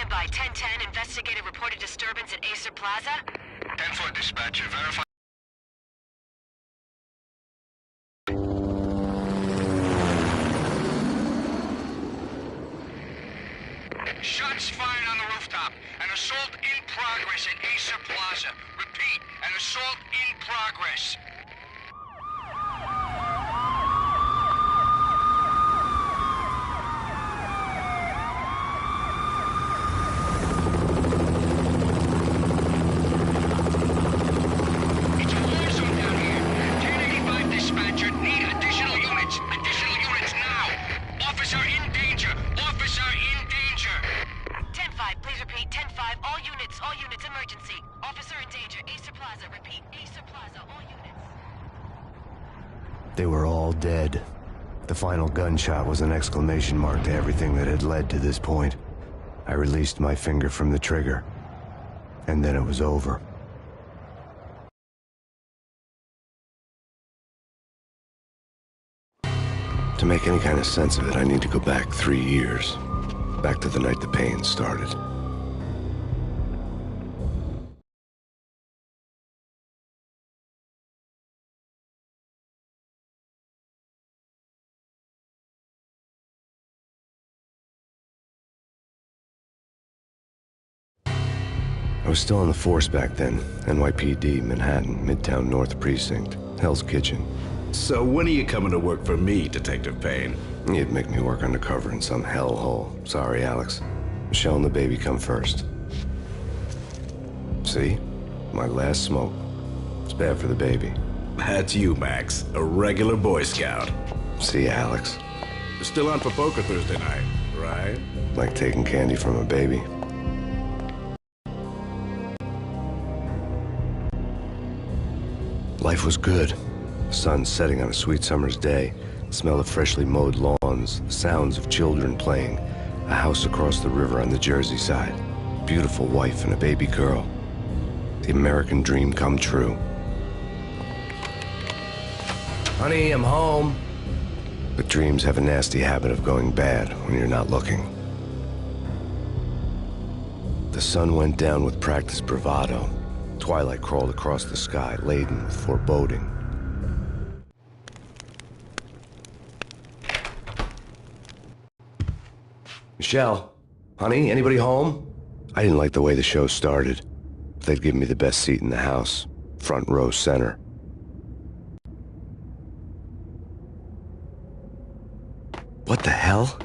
Standby. 1010, investigated reported disturbance at Acer Plaza. 10-4 dispatcher, verify. Shots fired on the rooftop. An assault in progress at Acer Plaza. Repeat, an assault in progress. It's a war zone down here. 1085 dispatcher, need additional units. Additional units now. Officer in danger. Officer in danger. 10-5, please repeat. 10-5, all units, emergency. Officer in danger, Acer Plaza. Repeat, Acer Plaza, all units. They were all dead. The final gunshot was an exclamation mark to everything that had led to this point. I released my finger from the trigger, and then it was over. To make any kind of sense of it, I need to go back 3 years. Back to the night the Payne started. I was still on the force back then. NYPD, Manhattan, Midtown North Precinct, Hell's Kitchen. So when are you coming to work for me, Detective Payne? You'd make me work undercover in some hellhole. Sorry, Alex. Michelle and the baby come first. See? My last smoke. It's bad for the baby. That's you, Max. A regular Boy Scout. See, Alex? You're still on for poker Thursday night, right? Like taking candy from a baby. Life was good. Sun setting on a sweet summer's day. The smell of freshly mowed lawns. The sounds of children playing. A house across the river on the Jersey side. Beautiful wife and a baby girl. The American dream come true. Honey, I'm home. But dreams have a nasty habit of going bad when you're not looking. The sun went down with practiced bravado. Twilight crawled across the sky, laden with foreboding. Michelle, honey, anybody home? I didn't like the way the show started. They'd give me the best seat in the house, front row center. What the hell?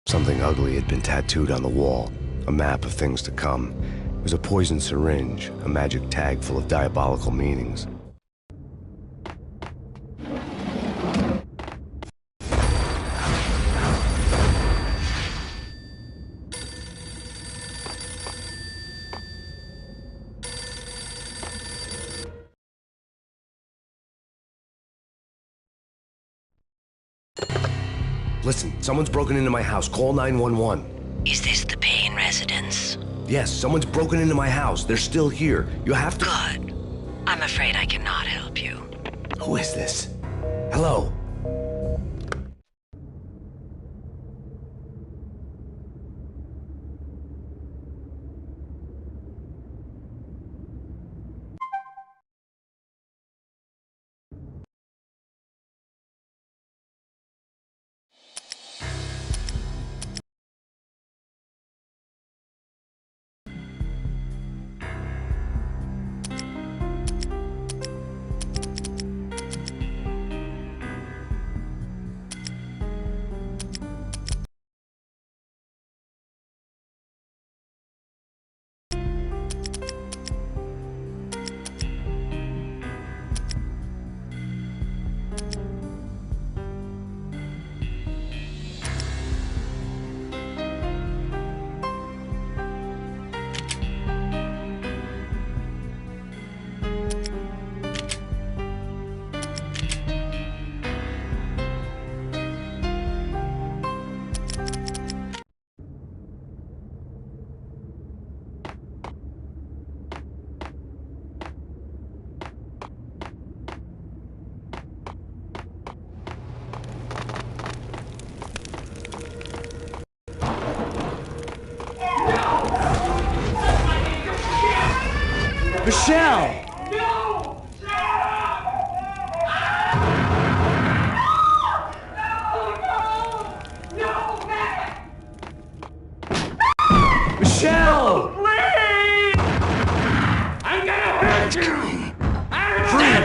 Something ugly had been tattooed on the wall, a map of things to come. It was a poison syringe, a magic tag full of diabolical meanings. Listen, someone's broken into my house. Call 911. Is this the Payne residence? Yes, someone's broken into my house. They're still here. You have to... Good. I'm afraid I cannot help you. Who is this? Hello?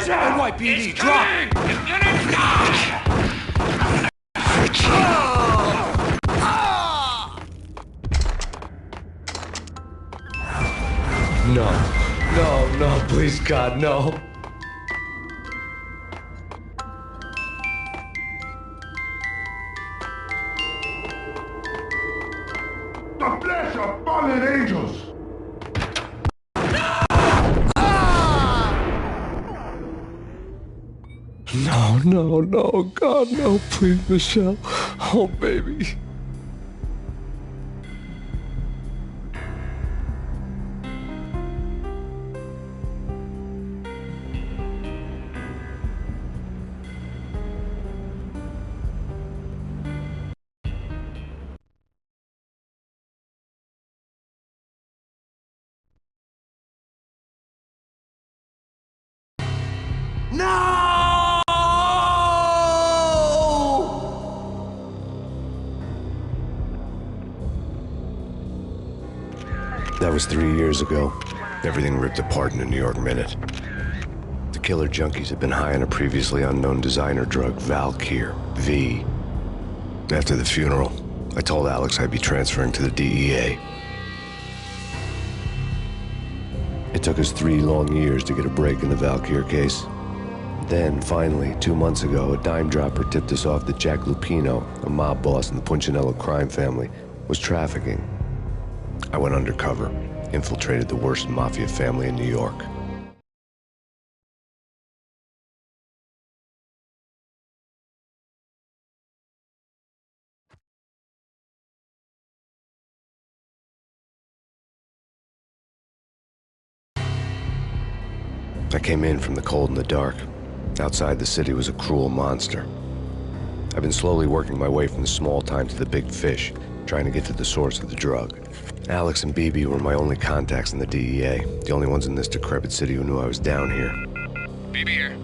NYPD, drop! You're gonna die! No. No, no, please, God, no. The flesh of fallen angels! No, no, no, God, no, please, Michelle. Oh, baby. No! That was 3 years ago. Everything ripped apart in a New York minute. The killer junkies had been high on a previously unknown designer drug, Valkyr, V. After the funeral, I told Alex I'd be transferring to the DEA. It took us 3 long years to get a break in the Valkyr case. Then, finally, 2 months ago, a dime dropper tipped us off that Jack Lupino, a mob boss in the Punchinello crime family, was trafficking. I went undercover, infiltrated the worst mafia family in New York. I came in from the cold and the dark. Outside, the city was a cruel monster. I've been slowly working my way from the small time to the big fish, trying to get to the source of the drug. Alex and BB were my only contacts in the DEA, the only ones in this decrepit city who knew I was down here. BB here.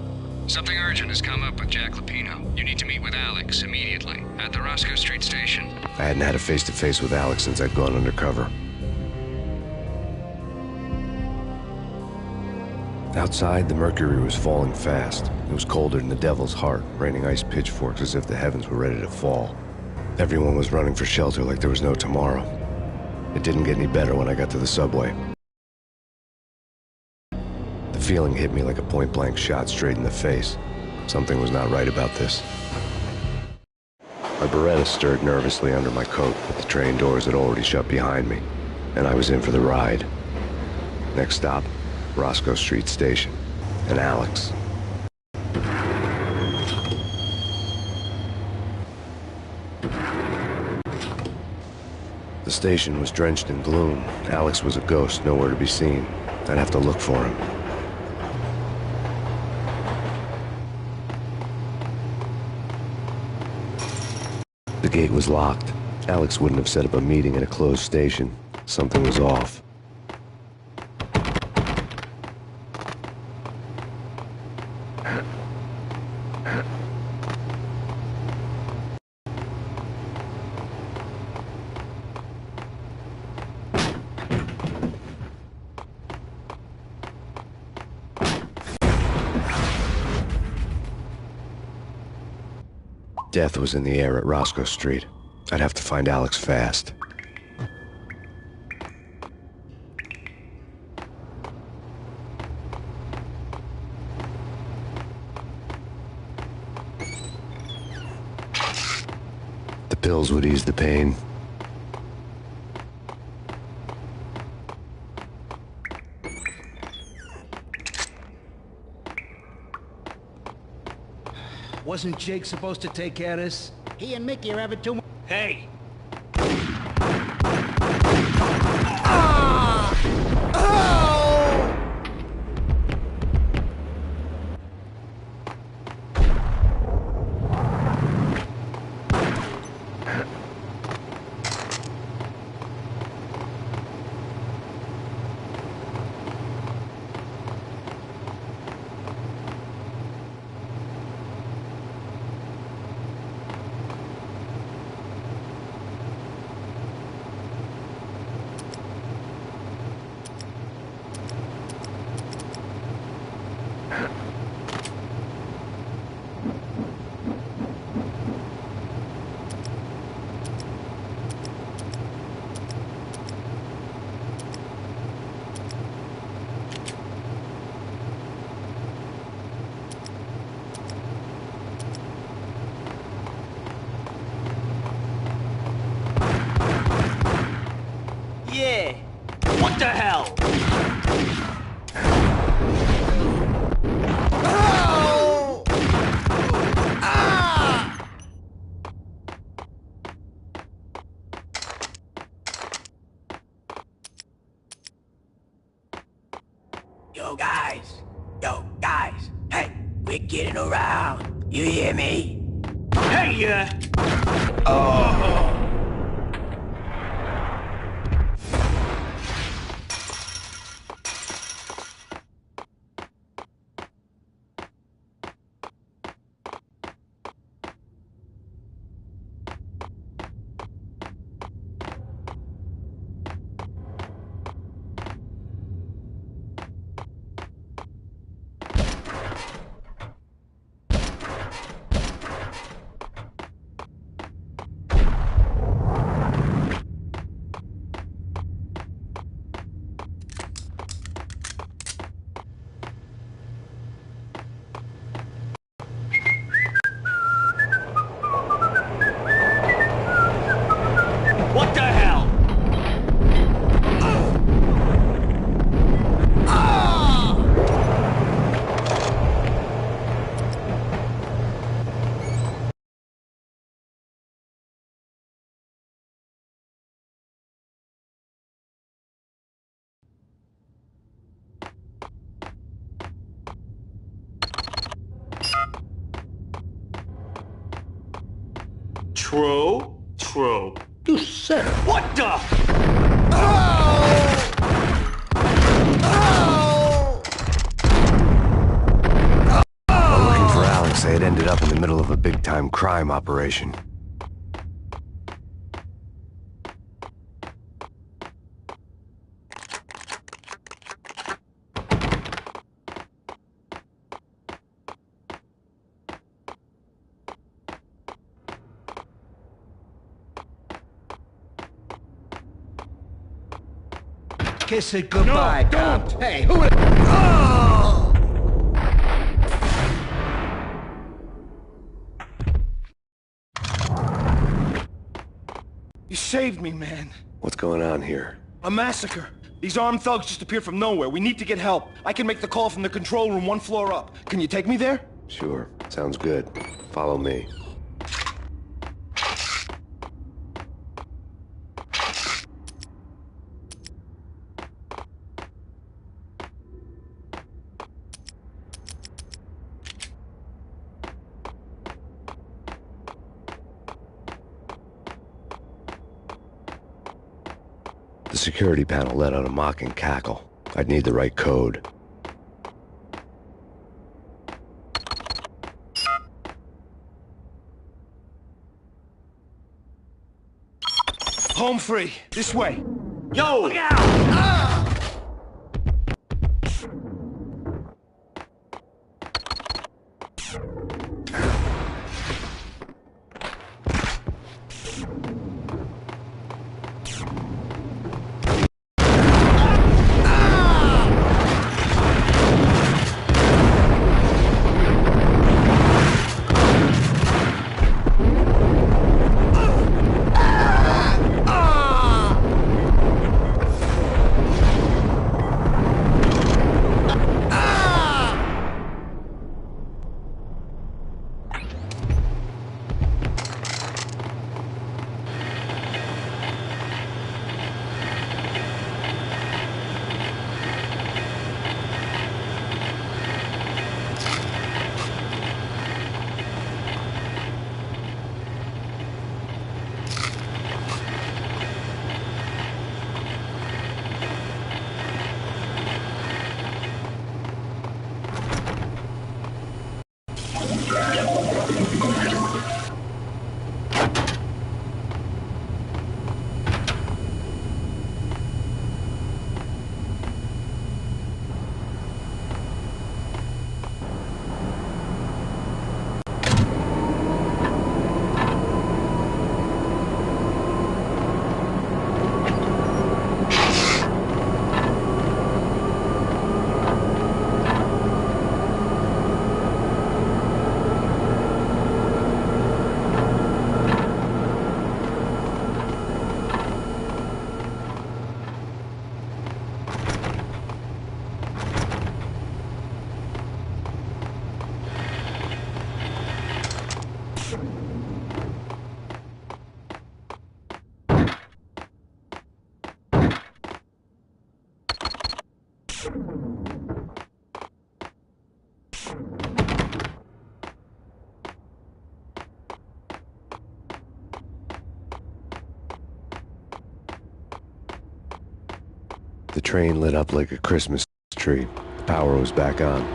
Something urgent has come up with Jack Lupino. You need to meet with Alex immediately at the Roscoe Street station. I hadn't had a face-to-face with Alex since I'd gone undercover. Outside, the mercury was falling fast. It was colder than the devil's heart, raining ice pitchforks as if the heavens were ready to fall. Everyone was running for shelter like there was no tomorrow. It didn't get any better when I got to the subway. The feeling hit me like a point-blank shot straight in the face. Something was not right about this. My Beretta stirred nervously under my coat, but the train doors had already shut behind me, and I was in for the ride. Next stop, Roscoe Street Station, and Alex. The station was drenched in gloom. Alex was a ghost, nowhere to be seen. I'd have to look for him. The gate was locked. Alex wouldn't have set up a meeting at a closed station. Something was off. Death was in the air at Roscoe Street. I'd have to find Alex fast. The pills would ease the pain. Wasn't Jake supposed to take care of this? He and Mickey are having too much. Hey! We're getting around. You hear me? Hey, what the hell? True. You said it. What the? While looking for Alex, I had ended up in the middle of a big-time crime operation. Kiss it goodbye, No, don't. cop. Hey, who the... Oh! You saved me, man. What's going on here? A massacre. These armed thugs just appeared from nowhere. We need to get help. I can make the call from the control room 1 floor up. Can you take me there? Sure, sounds good. Follow me. The security panel let out a mocking cackle. I'd need the right code. Home free. This way. Yo! Look out! The train lit up like a Christmas tree. The power was back on.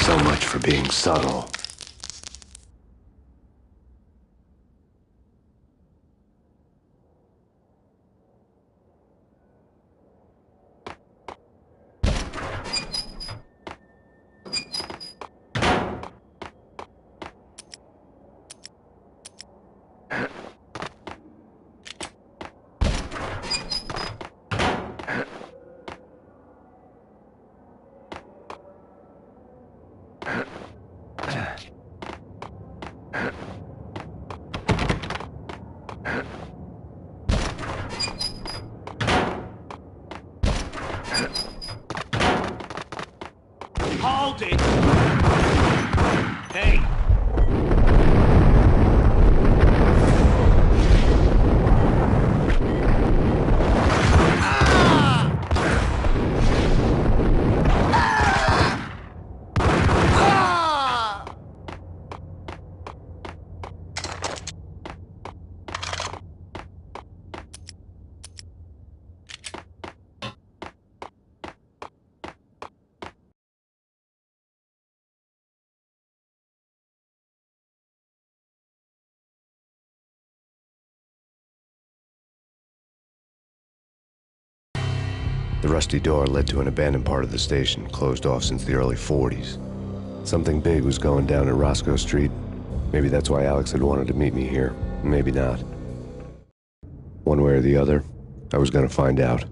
So much for being subtle. Hold it! Hey! The rusty door led to an abandoned part of the station, closed off since the early 40s. Something big was going down at Roscoe Street. Maybe that's why Alex had wanted to meet me here. Maybe not. One way or the other, I was gonna find out.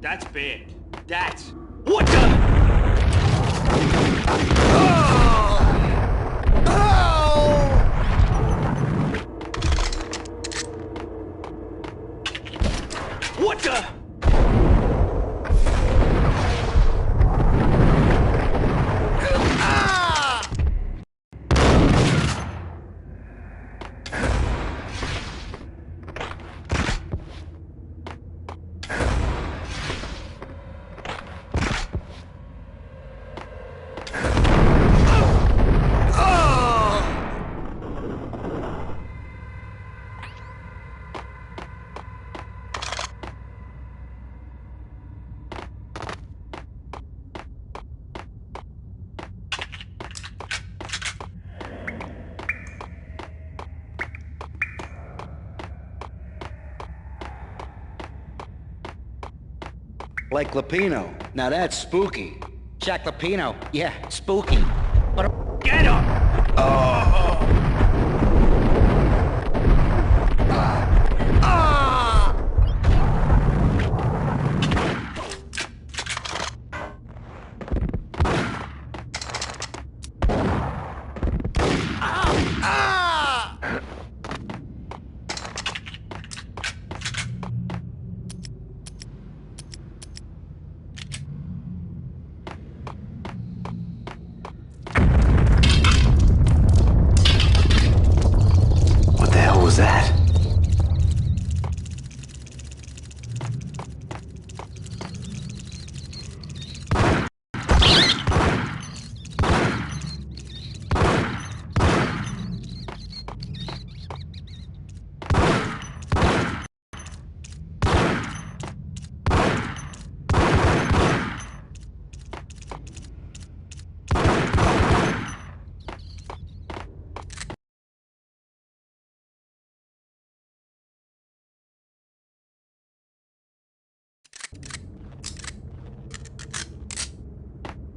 That's bad. That's... What the... What the... Like Lapino. Now that's spooky. Jack Lapino. Yeah, spooky. But Get him! oh!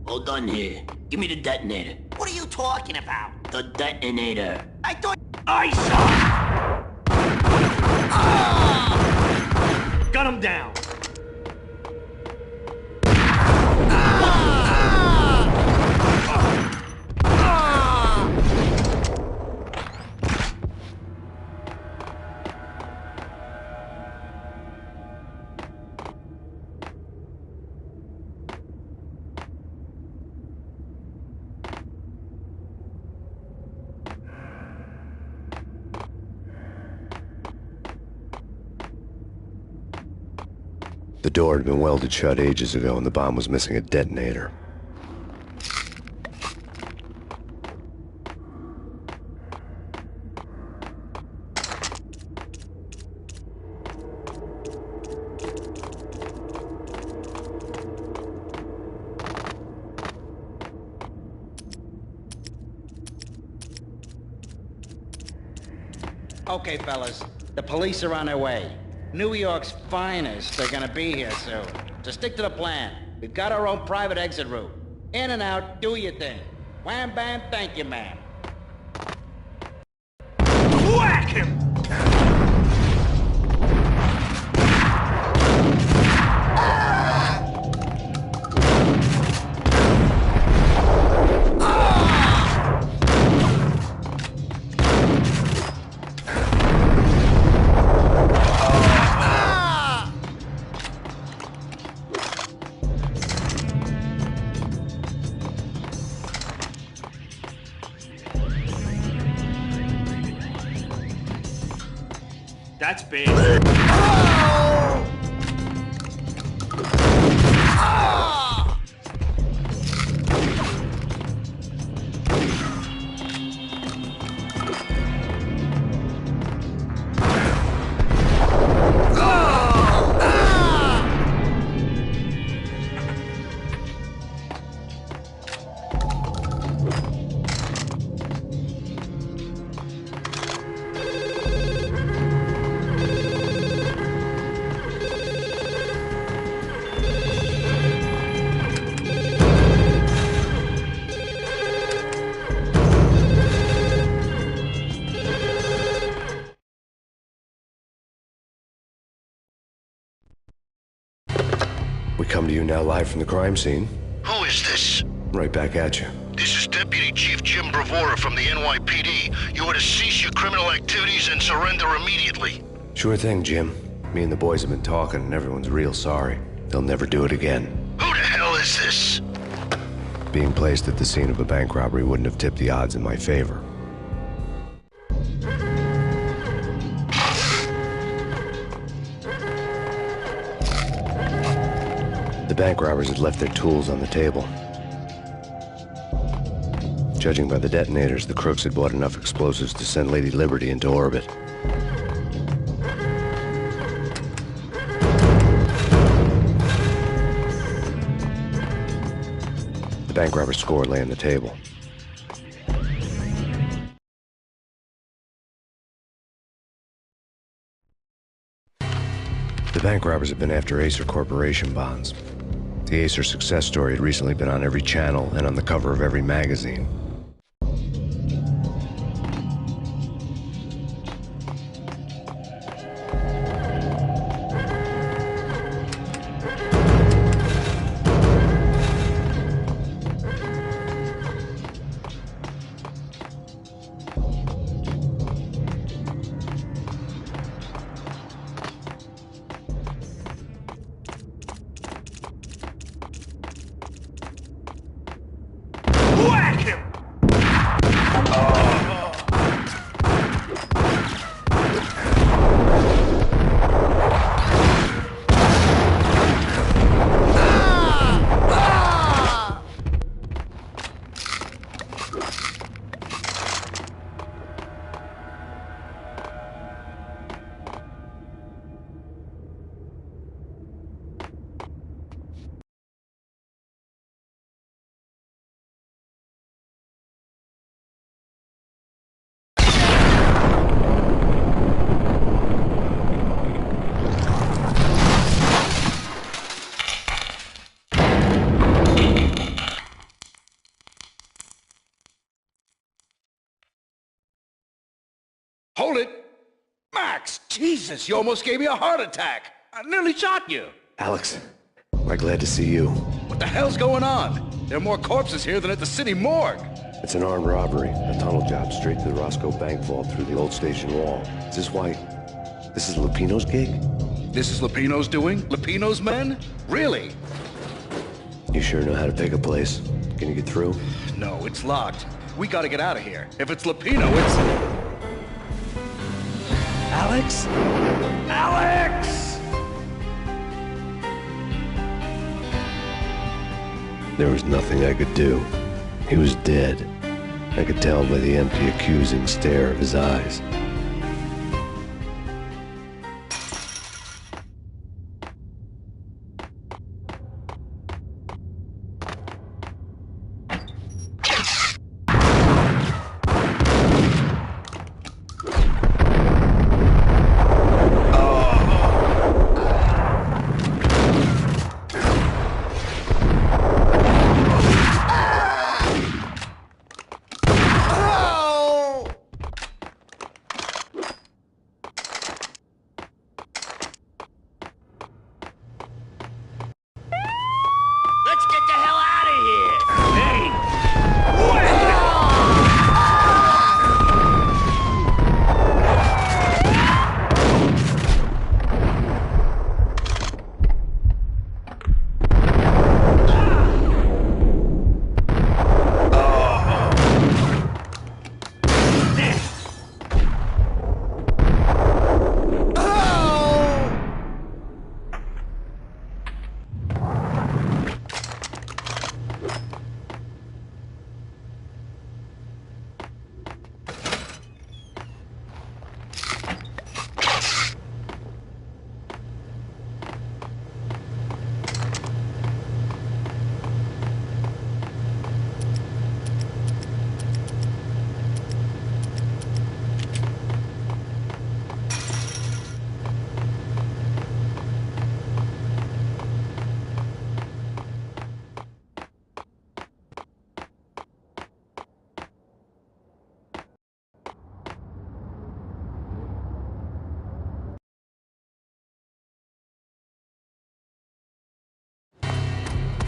Hold on here. Give me the detonator. What are you talking about? The detonator. I thought... I saw! Gun him down! The door had been welded shut ages ago and the bomb was missing a detonator. Okay, fellas. The police are on their way. New York's finest are gonna be here soon. So stick to the plan. We've got our own private exit route. In and out, do your thing. Wham bam, thank you, ma'am. Whack him! That's big. We come to you now live from the crime scene. Who is this? Right back at you. This is Deputy Chief Jim Bravura from the NYPD. You are to cease your criminal activities and surrender immediately. Sure thing, Jim. Me and the boys have been talking and everyone's real sorry. They'll never do it again. Who the hell is this? Being placed at the scene of a bank robbery wouldn't have tipped the odds in my favor. The bank robbers had left their tools on the table. Judging by the detonators, the crooks had bought enough explosives to send Lady Liberty into orbit. The bank robber's score lay on the table. The bank robbers had been after Acer Corporation bonds. The Acer success story had recently been on every channel and on the cover of every magazine. Whack him! Hold it! Max! Jesus, you almost gave me a heart attack! I nearly shot you! Alex, I'm glad to see you. What the hell's going on? There are more corpses here than at the city morgue. It's an armed robbery, a tunnel job straight to the Roscoe Bank vault through the old station wall. Is this why... This is Lupino's gig? This is Lupino's doing? Lupino's men? Really? You sure know how to pick a place. Can you get through? No, it's locked. We gotta get out of here. If it's Lupino, it's... Alex? Alex! There was nothing I could do. He was dead. I could tell by the empty, accusing stare of his eyes. Let's get the hell out of here! Hey!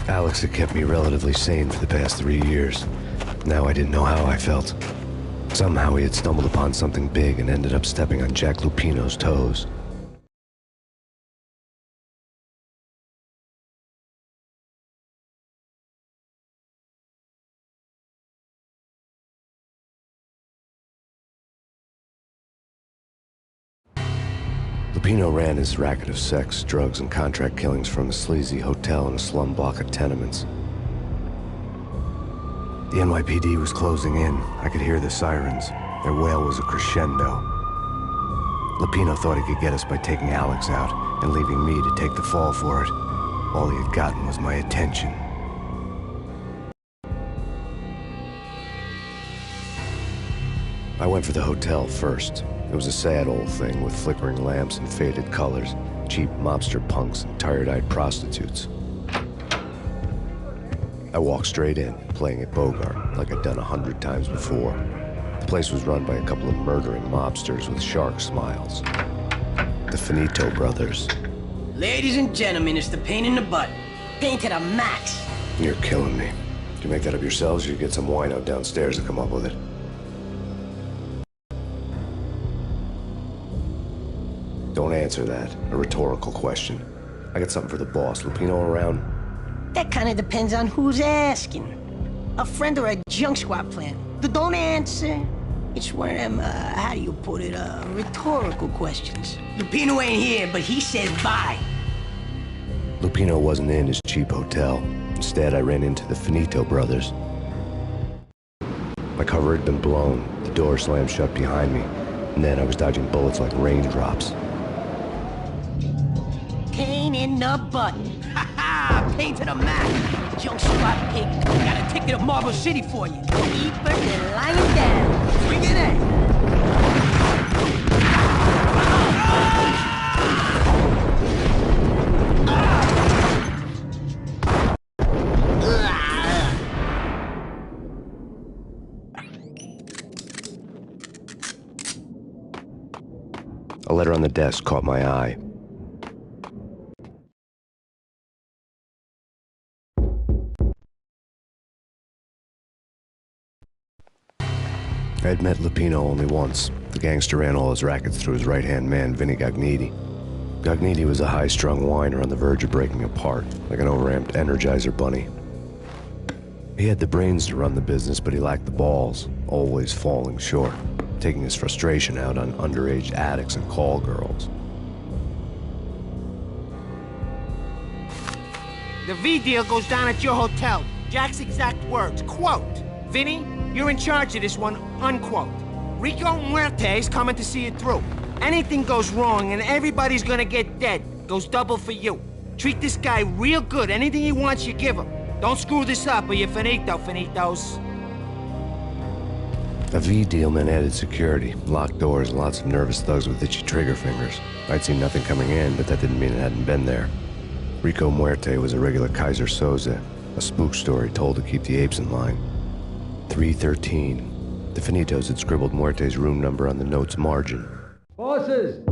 Alex had kept me relatively sane for the past 3 years. Now I didn't know how I felt. Somehow he had stumbled upon something big and ended up stepping on Jack Lupino's toes. Lupino ran his racket of sex, drugs, and contract killings from a sleazy hotel in a slum block of tenements. The NYPD was closing in. I could hear the sirens. Their wail was a crescendo. Lupino thought he could get us by taking Alex out and leaving me to take the fall for it. All he had gotten was my attention. I went for the hotel first. It was a sad old thing with flickering lamps and faded colors, cheap mobster punks and tired-eyed prostitutes. I walked straight in, playing at Bogart, like I'd done 100 times before. The place was run by a couple of murdering mobsters with shark smiles. The Finito brothers. Ladies and gentlemen, it's the pain in the butt. Pain to the max. You're killing me. Did you make that up yourselves, or you get some wino downstairs to come up with it? Don't answer that. A rhetorical question. I got something for the boss. Lupino around? That kind of depends on who's asking. A friend or a junk squad plan. Don't answer. It's one of them, how do you put it, rhetorical questions. Lupino ain't here, but he says bye. Lupino wasn't in his cheap hotel. Instead, I ran into the Finito brothers. My cover had been blown. The door slammed shut behind me. And then I was dodging bullets like raindrops. Pain in the butt. Ha ha! Pain to the max. Junk squad pig. Got a ticket to Marble City for you. Deeper than lying down. Swing it in. A letter on the desk caught my eye. I'd met Lupino only once. The gangster ran all his rackets through his right-hand man, Vinny Gagniti. Gagniti was a high-strung whiner on the verge of breaking apart, like an overamped Energizer bunny. He had the brains to run the business, but he lacked the balls, always falling short, taking his frustration out on underage addicts and call girls. The V deal goes down at your hotel. Jack's exact words, quote, "Vinny, you're in charge of this one," unquote. Rico Muerte's coming to see it through. Anything goes wrong and everybody's gonna get dead. Goes double for you. Treat this guy real good. Anything he wants, you give him. Don't screw this up or you're finito, finitos. A V deal meant added security, locked doors, and lots of nervous thugs with itchy trigger fingers. I'd seen nothing coming in, but that didn't mean it hadn't been there. Rico Muerte was a regular Kaiser Soze, a spook story told to keep the apes in line. 313. The Finitos had scribbled Muerte's room number on the note's margin. Bosses!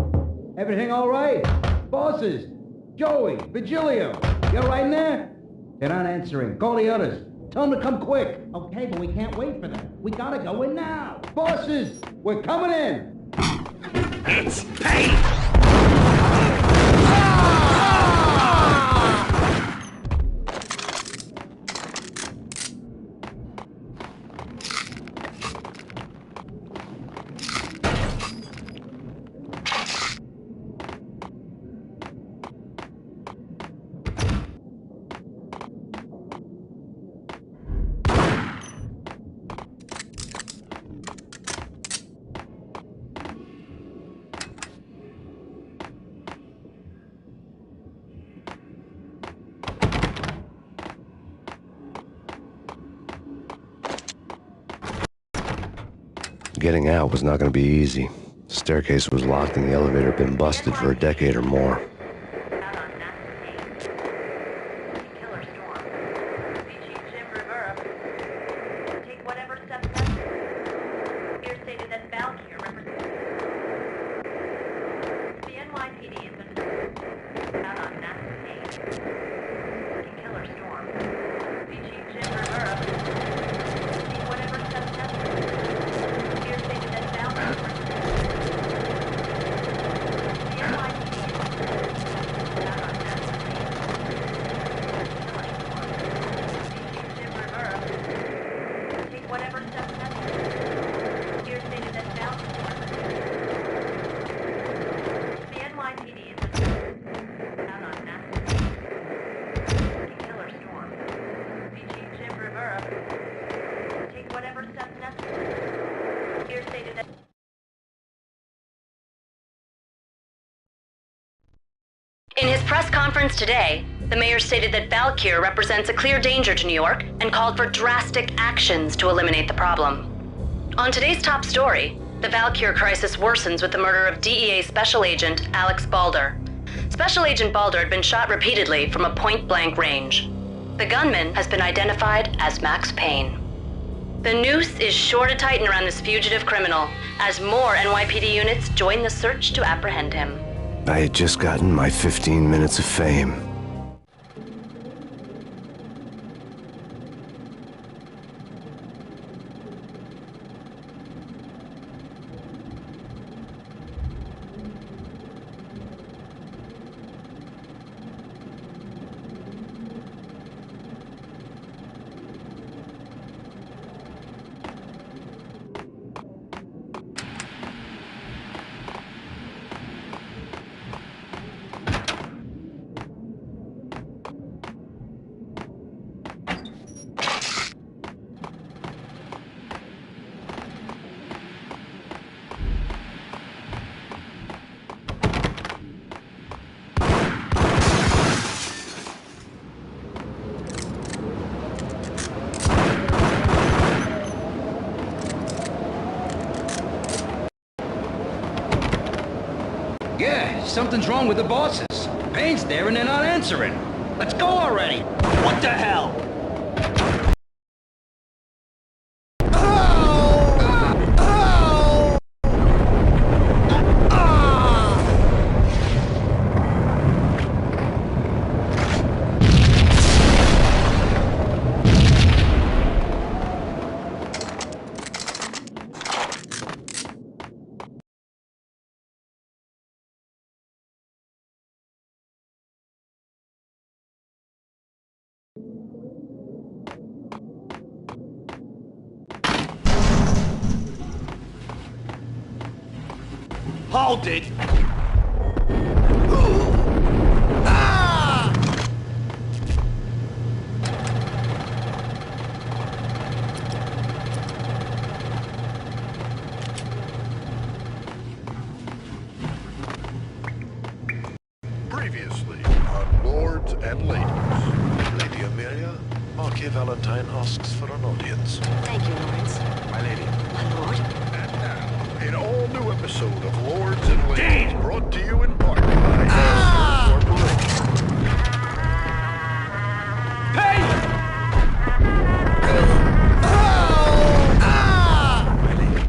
Everything all right? Bosses! Joey, Vigilio, you all right in there? They're not answering. Call the others. Tell them to come quick. Okay, but we can't wait for them. We gotta go in now. Bosses, we're coming in. It's Payne! Getting out was not going to be easy. The staircase was locked and the elevator had been busted for a decade or more. In his press conference today, the mayor stated that Valkyr represents a clear danger to New York and called for drastic actions to eliminate the problem. On today's top story, the Valkyr crisis worsens with the murder of DEA Special Agent Alex Balder. Special Agent Balder had been shot repeatedly from a point-blank range. The gunman has been identified as Max Payne. The noose is sure to tighten around this fugitive criminal as more NYPD units join the search to apprehend him. I had just gotten my 15 minutes of fame. Yeah, something's wrong with the bosses. Payne's there and they're not answering. Let's go already. What the hell? Hold it! Previously on Lords and Ladies. Lady Amelia, Marquis Valentine asks for an audience. Thank you, Lawrence. My lady. My lord. And now, an all-new episode of Lords and Ladies, brought to you in part by Astor Corporation. Payne! My lady,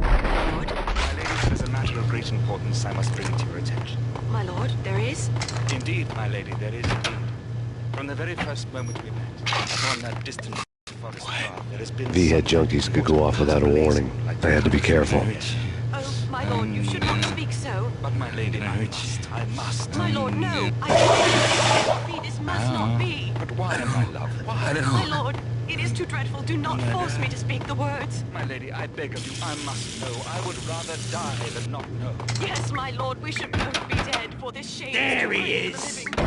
there is a matter of great importance I must bring to your attention. My lord, there is? Indeed, my lady, there is indeed. From the very first moment we met, upon that distant forest path, there has been... V-head junkies could go off without a warning. I had to be careful. Oh, my lord, you should not speak so. But my lady, I must. My lord, no. I this must not be. But why, my love? Why? My lord, it is too dreadful. Do not force me to speak the words. My lady, I beg of you, I must know. I would rather die than not know. Yes, my lord, we should both be dead, for this shame There is he to is. the living.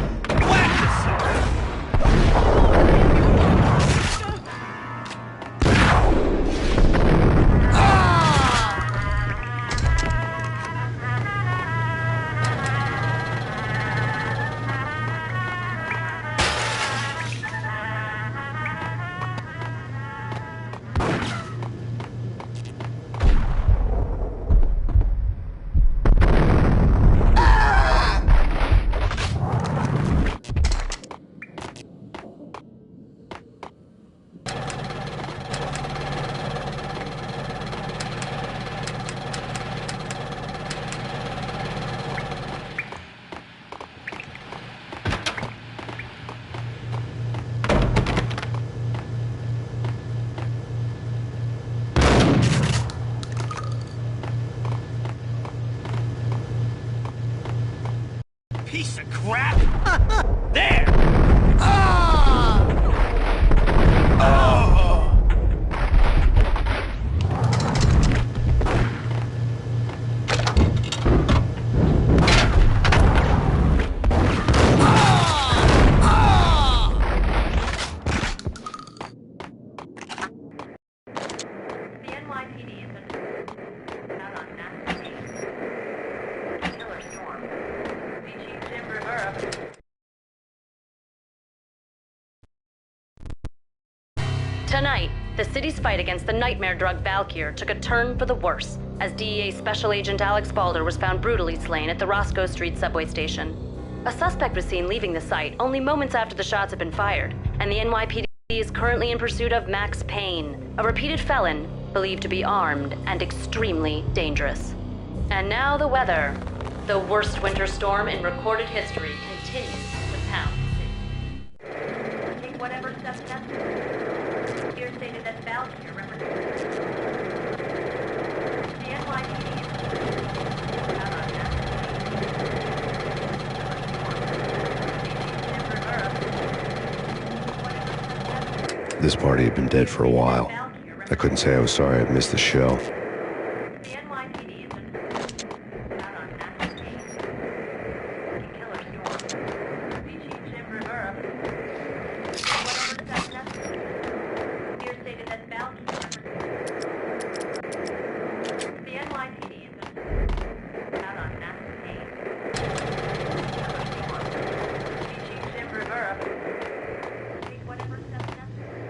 Piece of crap! There! The NYPD has been out on mass killer storm. The Chief Jim Rivera. Tonight, the city's fight against the nightmare drug Valkyr took a turn for the worse, as DEA Special Agent Alex Balder was found brutally slain at the Roscoe Street subway station. A suspect was seen leaving the site only moments after the shots had been fired, and the NYPD is currently in pursuit of Max Payne, a repeated felon believed to be armed and extremely dangerous. And now the weather. The worst winter storm in recorded history continues to pound the city. Take whatever steps necessary. Here stated that Valkyr represents the NYPD is out on This party had been dead for a while. I couldn't say I was sorry I'd missed the show. the NYPD is out on mass killer storm. The Chief Jim Rivera. Whatever steps necessary. Here stated that Valkyr the NYPD is out on mass killer storm. The Chief Jim Rivera. Take whatever steps necessary.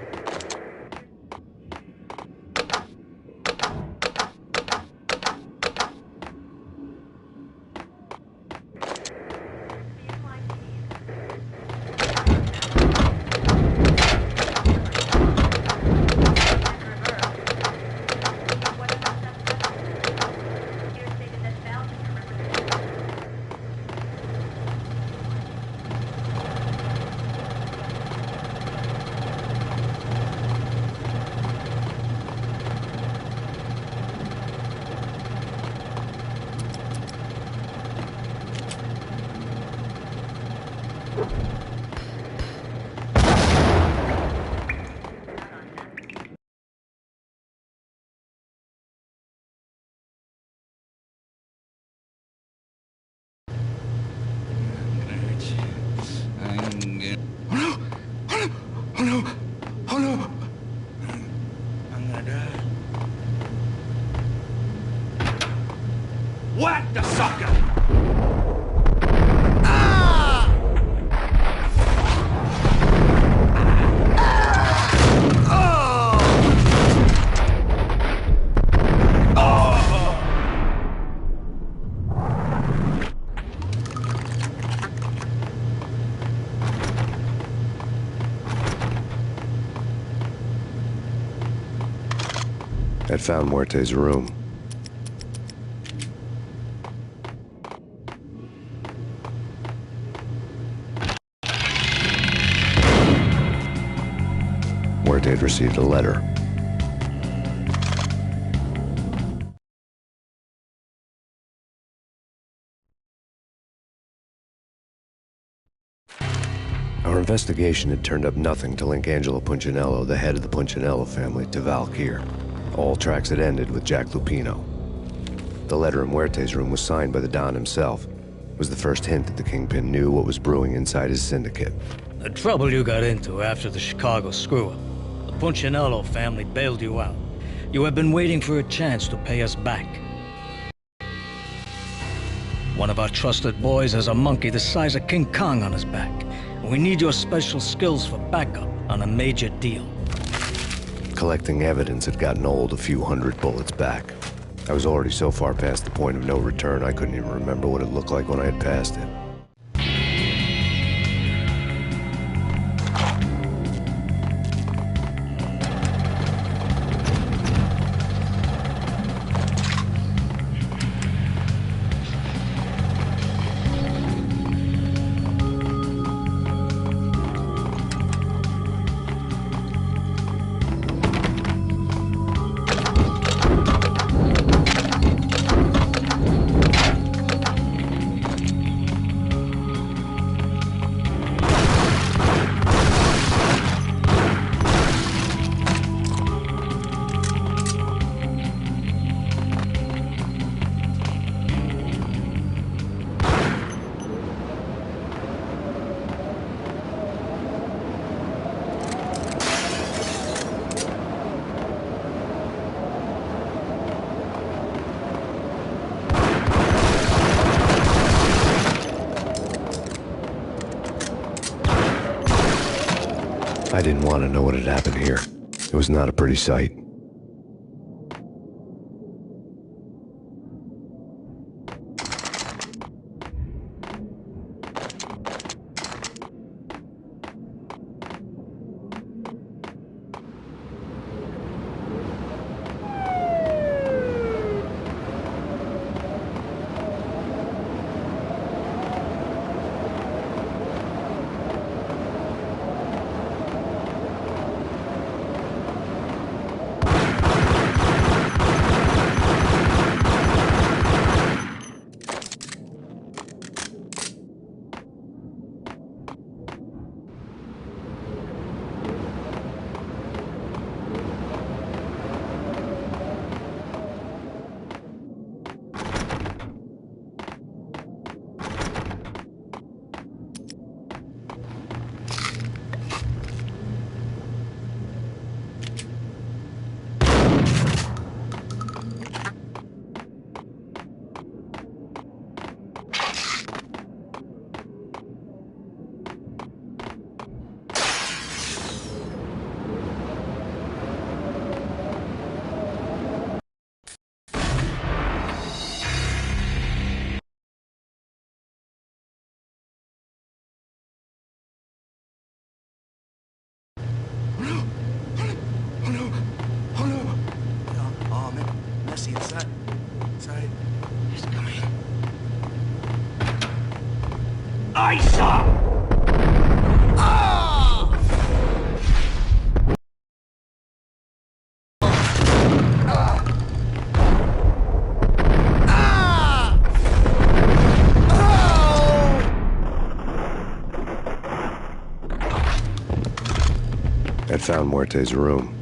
Whack the sucker! I'd found Muerte's room. Muerte had received a letter. Our investigation had turned up nothing to link Angelo Punchinello, the head of the Punchinello family, to Val Kier. All tracks had ended with Jack Lupino. The letter in Muerte's room was signed by the Don himself. It was the first hint that the Kingpin knew what was brewing inside his syndicate. The trouble you got into after the Chicago screw-up. The Punchinello family bailed you out. You have been waiting for a chance to pay us back. One of our trusted boys has a monkey the size of King Kong on his back. We need your special skills for backup on a major deal. Collecting evidence had gotten old a few hundred bullets back. I was already so far past the point of no return, I couldn't even remember what it looked like when I had passed it. I didn't want to know what had happened here. It was not a pretty sight. I saw! I'd found Muerte's room.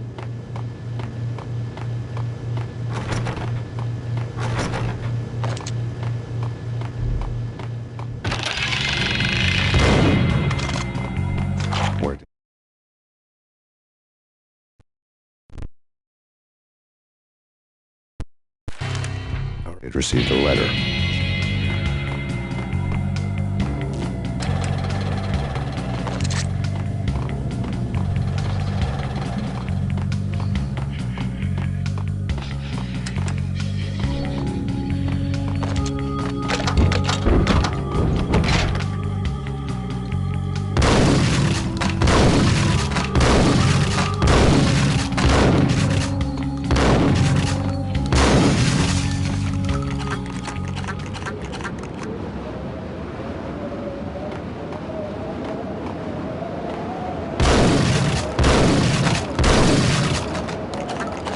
It received a letter.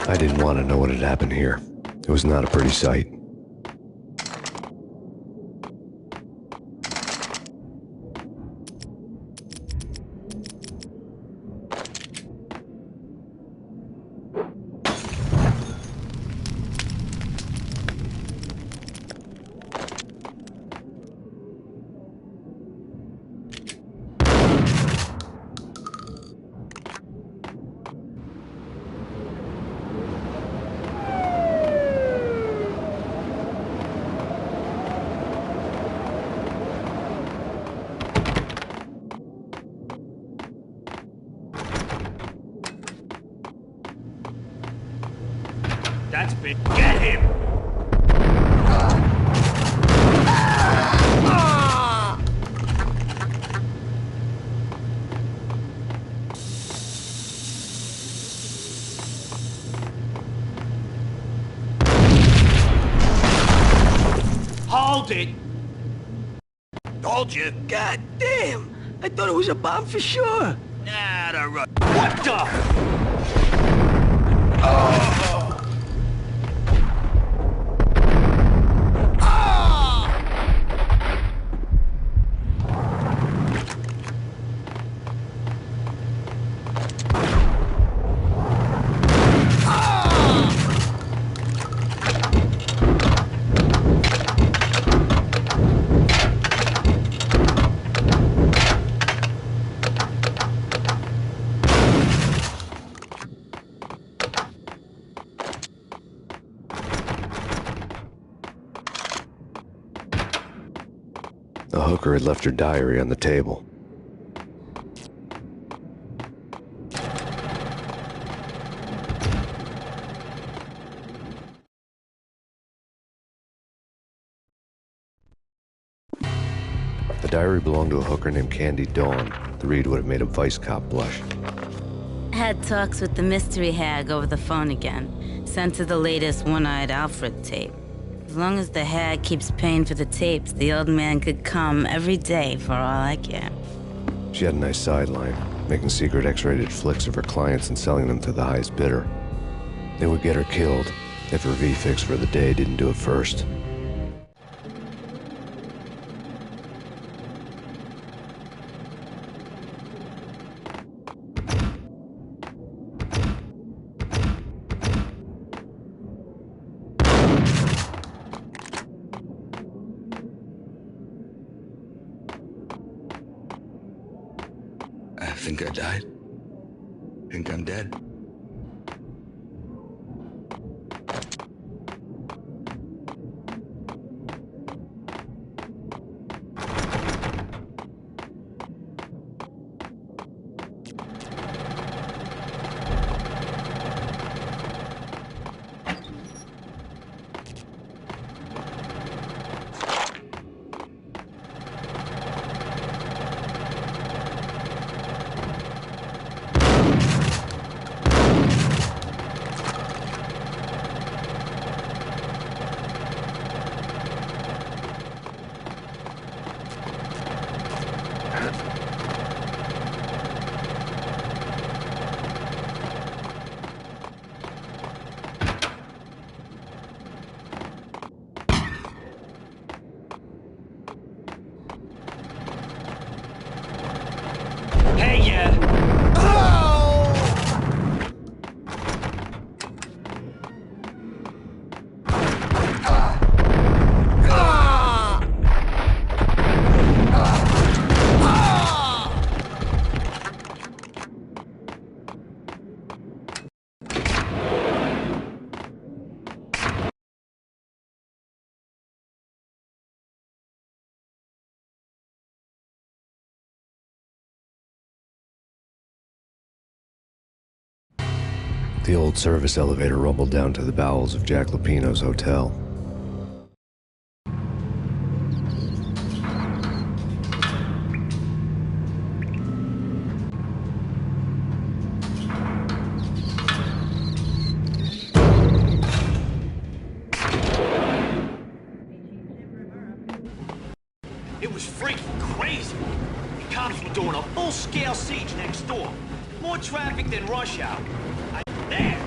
I didn't want to know what had happened here. It was not a pretty sight. That's big. Get him! Hold it! Told you. God damn! I thought it was a bomb for sure. Nah, the run. What the? The hooker had left her diary on the table. The diary belonged to a hooker named Candy Dawn. The read would have made a vice cop blush. Had talks with the mystery hag over the phone again. Sent her the latest One-Eyed Alfred tape. As long as the hag keeps paying for the tapes, the old man could come every day for all I care. She had a nice sideline, making secret X-rated flicks of her clients and selling them to the highest bidder. They would get her killed if her V-fix for the day didn't do it first. I think I died. Think I'm dead. The old service elevator rumbled down to the bowels of Jack Lupino's hotel. It was freaking crazy. The cops were doing a full-scale siege next door. More traffic than rush hour. There!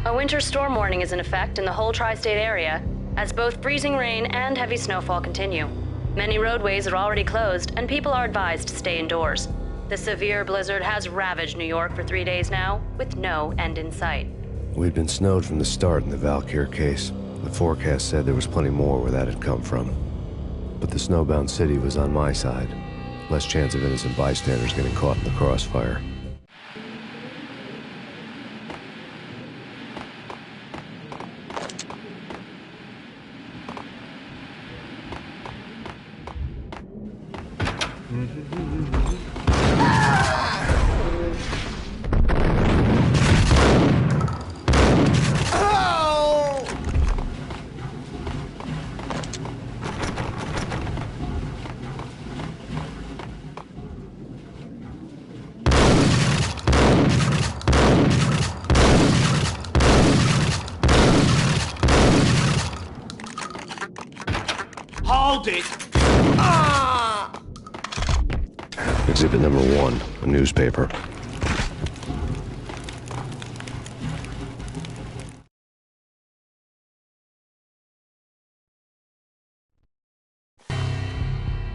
A winter storm warning is in effect in the whole tri-state area, as both freezing rain and heavy snowfall continue. Many roadways are already closed, and people are advised to stay indoors. The severe blizzard has ravaged New York for 3 days now, with no end in sight. We'd been snowed from the start in the Valkyr case. The forecast said there was plenty more where that had come from. But the snowbound city was on my side. Less chance of innocent bystanders getting caught in the crossfire. Hold it! Exhibit number 1, a newspaper.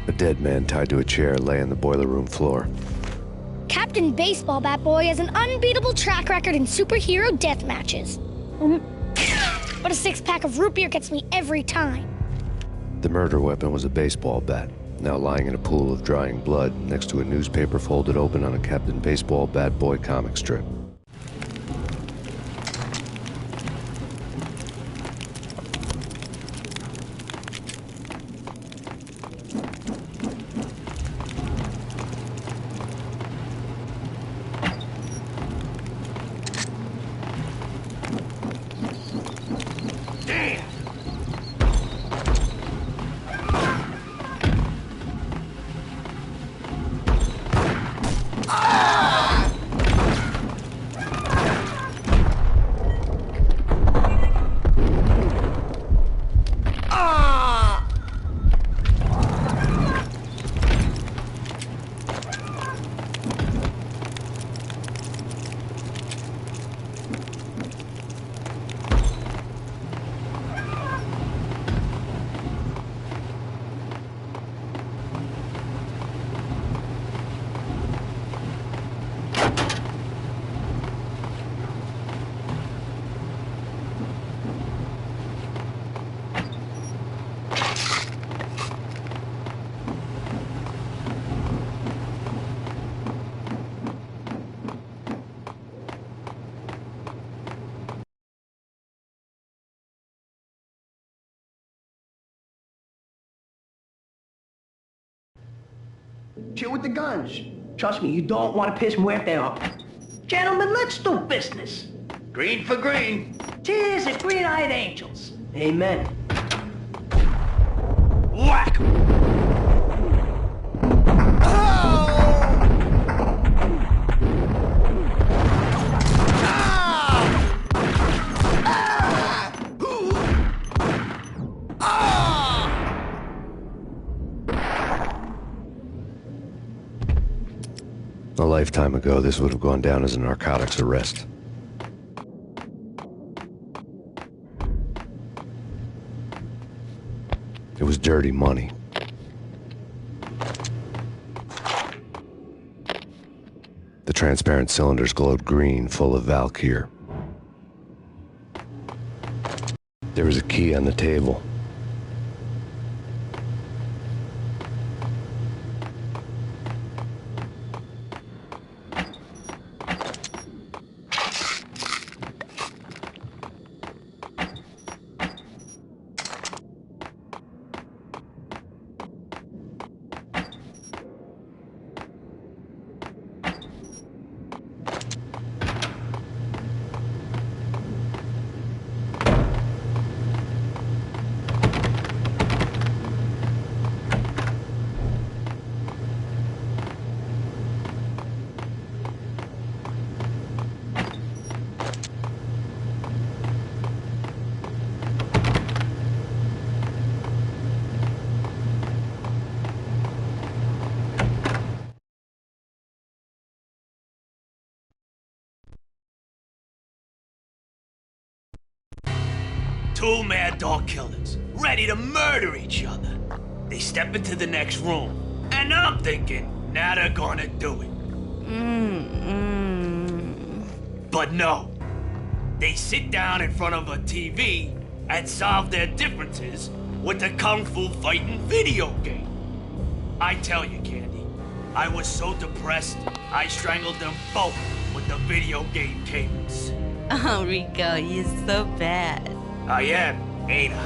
A dead man tied to a chair lay on the boiler room floor. Captain Baseball Bat Boy has an unbeatable track record in superhero death matches. But a 6-pack of root beer gets me every time. The murder weapon was a baseball bat, now lying in a pool of drying blood next to a newspaper folded open on a Captain Baseball Bat Boy comic strip. Shit with the guns. Trust me, you don't want to piss Muerte off. Gentlemen, let's do business. Green for green. Cheers to green-eyed angels. Amen. Whack! A lifetime ago, this would have gone down as a narcotics arrest. It was dirty money. The transparent cylinders glowed green, full of Valkyr. There was a key on the table. Two mad dog killers, ready to murder each other. They step into the next room, and I'm thinking, now they're gonna do it. But no. They sit down in front of a TV and solve their differences with a kung fu fighting video game. I tell you, Candy, I was so depressed, I strangled them both with the video game cables. Oh, Rico, you're so bad. I am, ain't I?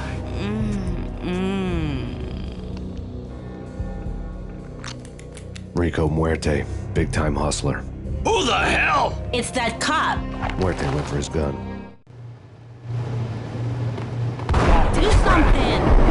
Rico Muerte, big-time hustler. Who the hell? It's that cop. Muerte went for his gun. Do something.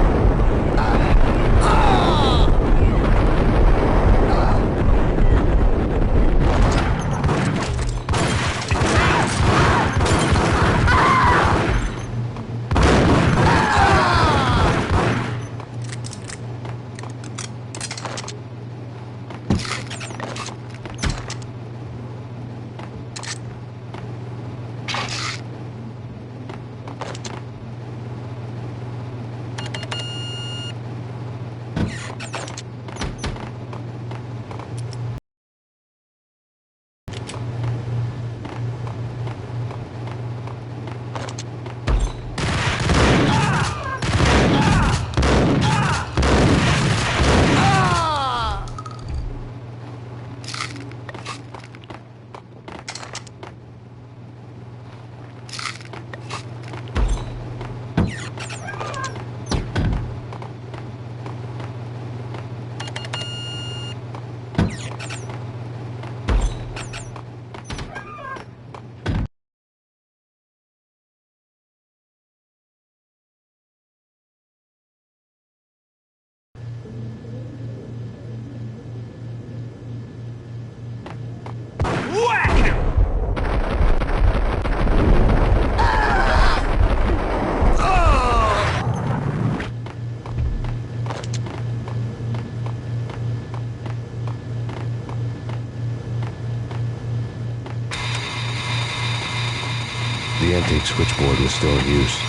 The antique switchboard was still in use.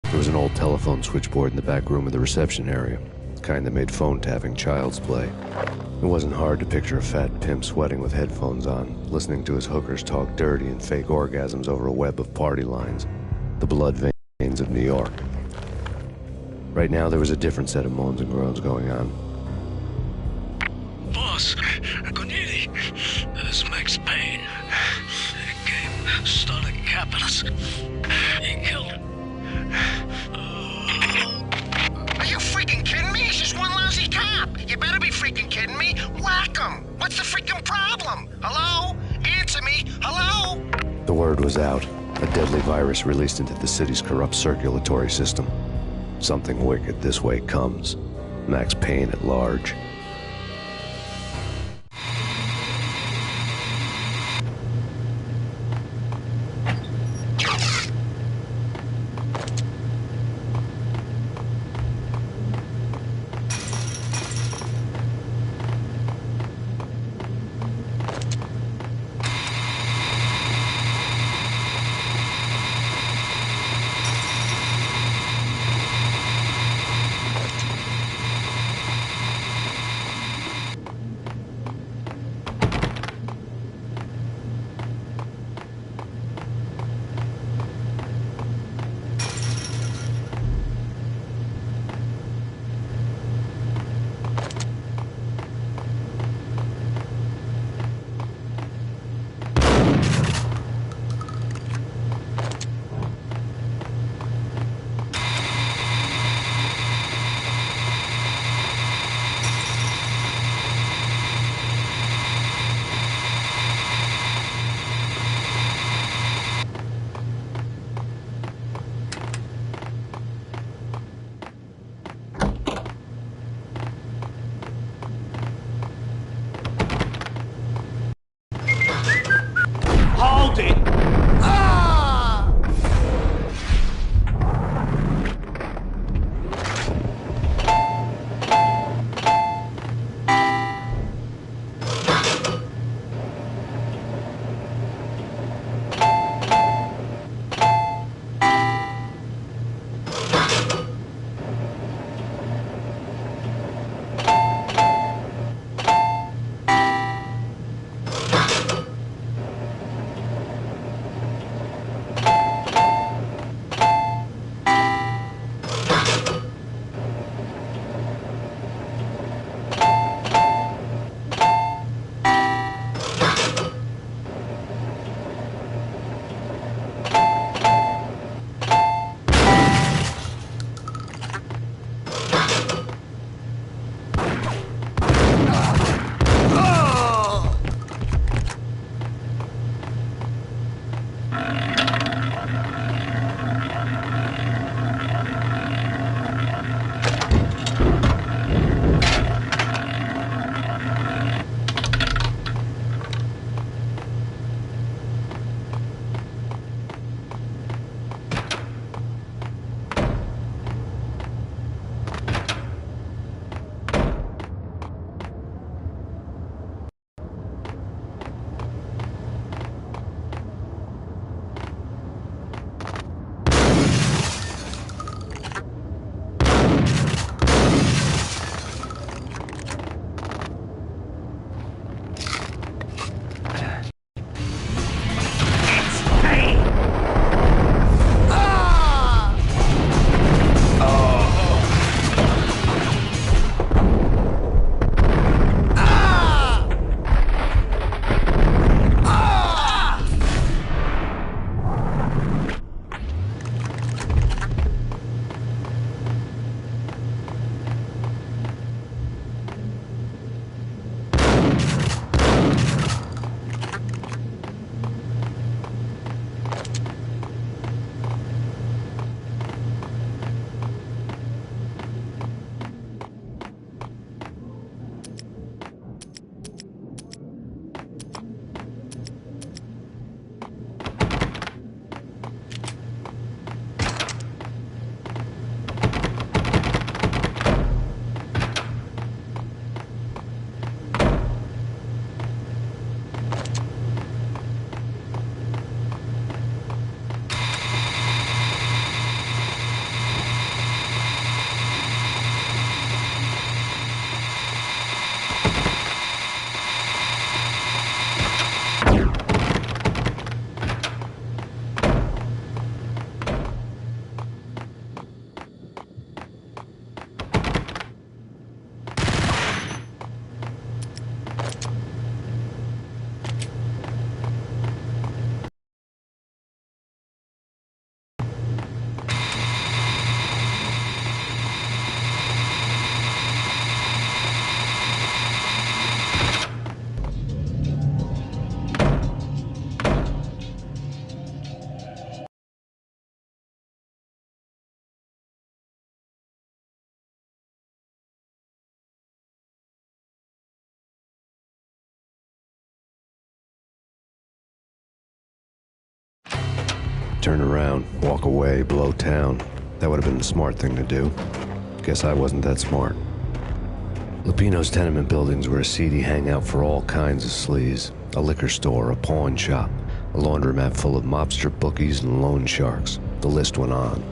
There was an old telephone switchboard in the back room of the reception area, the kind that made phone tapping child's play. It wasn't hard to picture a fat pimp sweating with headphones on, listening to his hookers talk dirty and fake orgasms over a web of party lines, the blood veins of New York. Right now, there was a different set of moans and groans going on. Boss, good evening. This is Max Payne. He came, started capping us. He killed him. Are you freaking kidding me? He's just one lousy cop. You better be freaking kidding me. Whack him. What's the freaking problem? Hello? Answer me. Hello? The word was out. A deadly virus released into the city's corrupt circulatory system. Something wicked this way comes. Max Payne at large. turn around, walk away, blow town. That would have been the smart thing to do. Guess I wasn't that smart. Lupino's tenement buildings were a seedy hangout for all kinds of sleaze. A liquor store, a pawn shop, a laundromat full of mobster bookies and loan sharks. The list went on.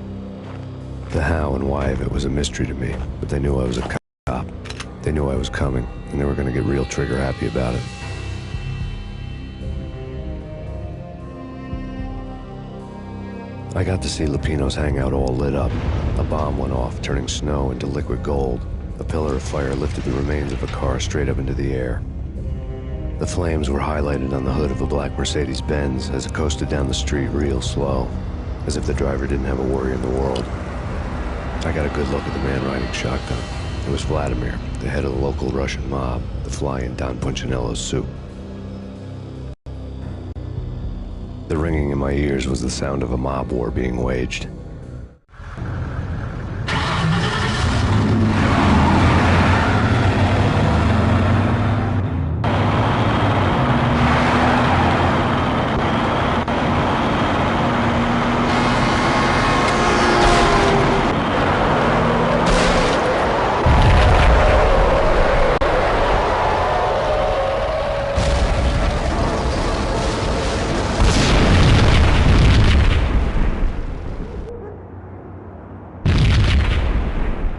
The how and why of it was a mystery to me, but they knew I was a cop. They knew I was coming, and they were going to get real trigger happy about it. I got to see Lupino's hangout all lit up. A bomb went off, turning snow into liquid gold. A pillar of fire lifted the remains of a car straight up into the air. The flames were highlighted on the hood of a black Mercedes-Benz as it coasted down the street real slow, as if the driver didn't have a worry in the world. I got a good look at the man riding shotgun. It was Vladimir, the head of the local Russian mob, the fly in Don Punchinello's soup. The ringing in my ears was the sound of a mob war being waged.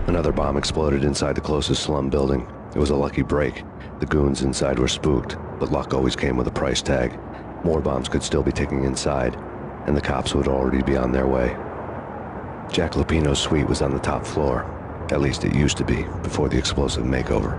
Another bomb exploded inside the closest slum building. It was a lucky break. The goons inside were spooked, but luck always came with a price tag. More bombs could still be ticking inside, and the cops would already be on their way. Jack Lupino's suite was on the top floor. At least it used to be, before the explosive makeover.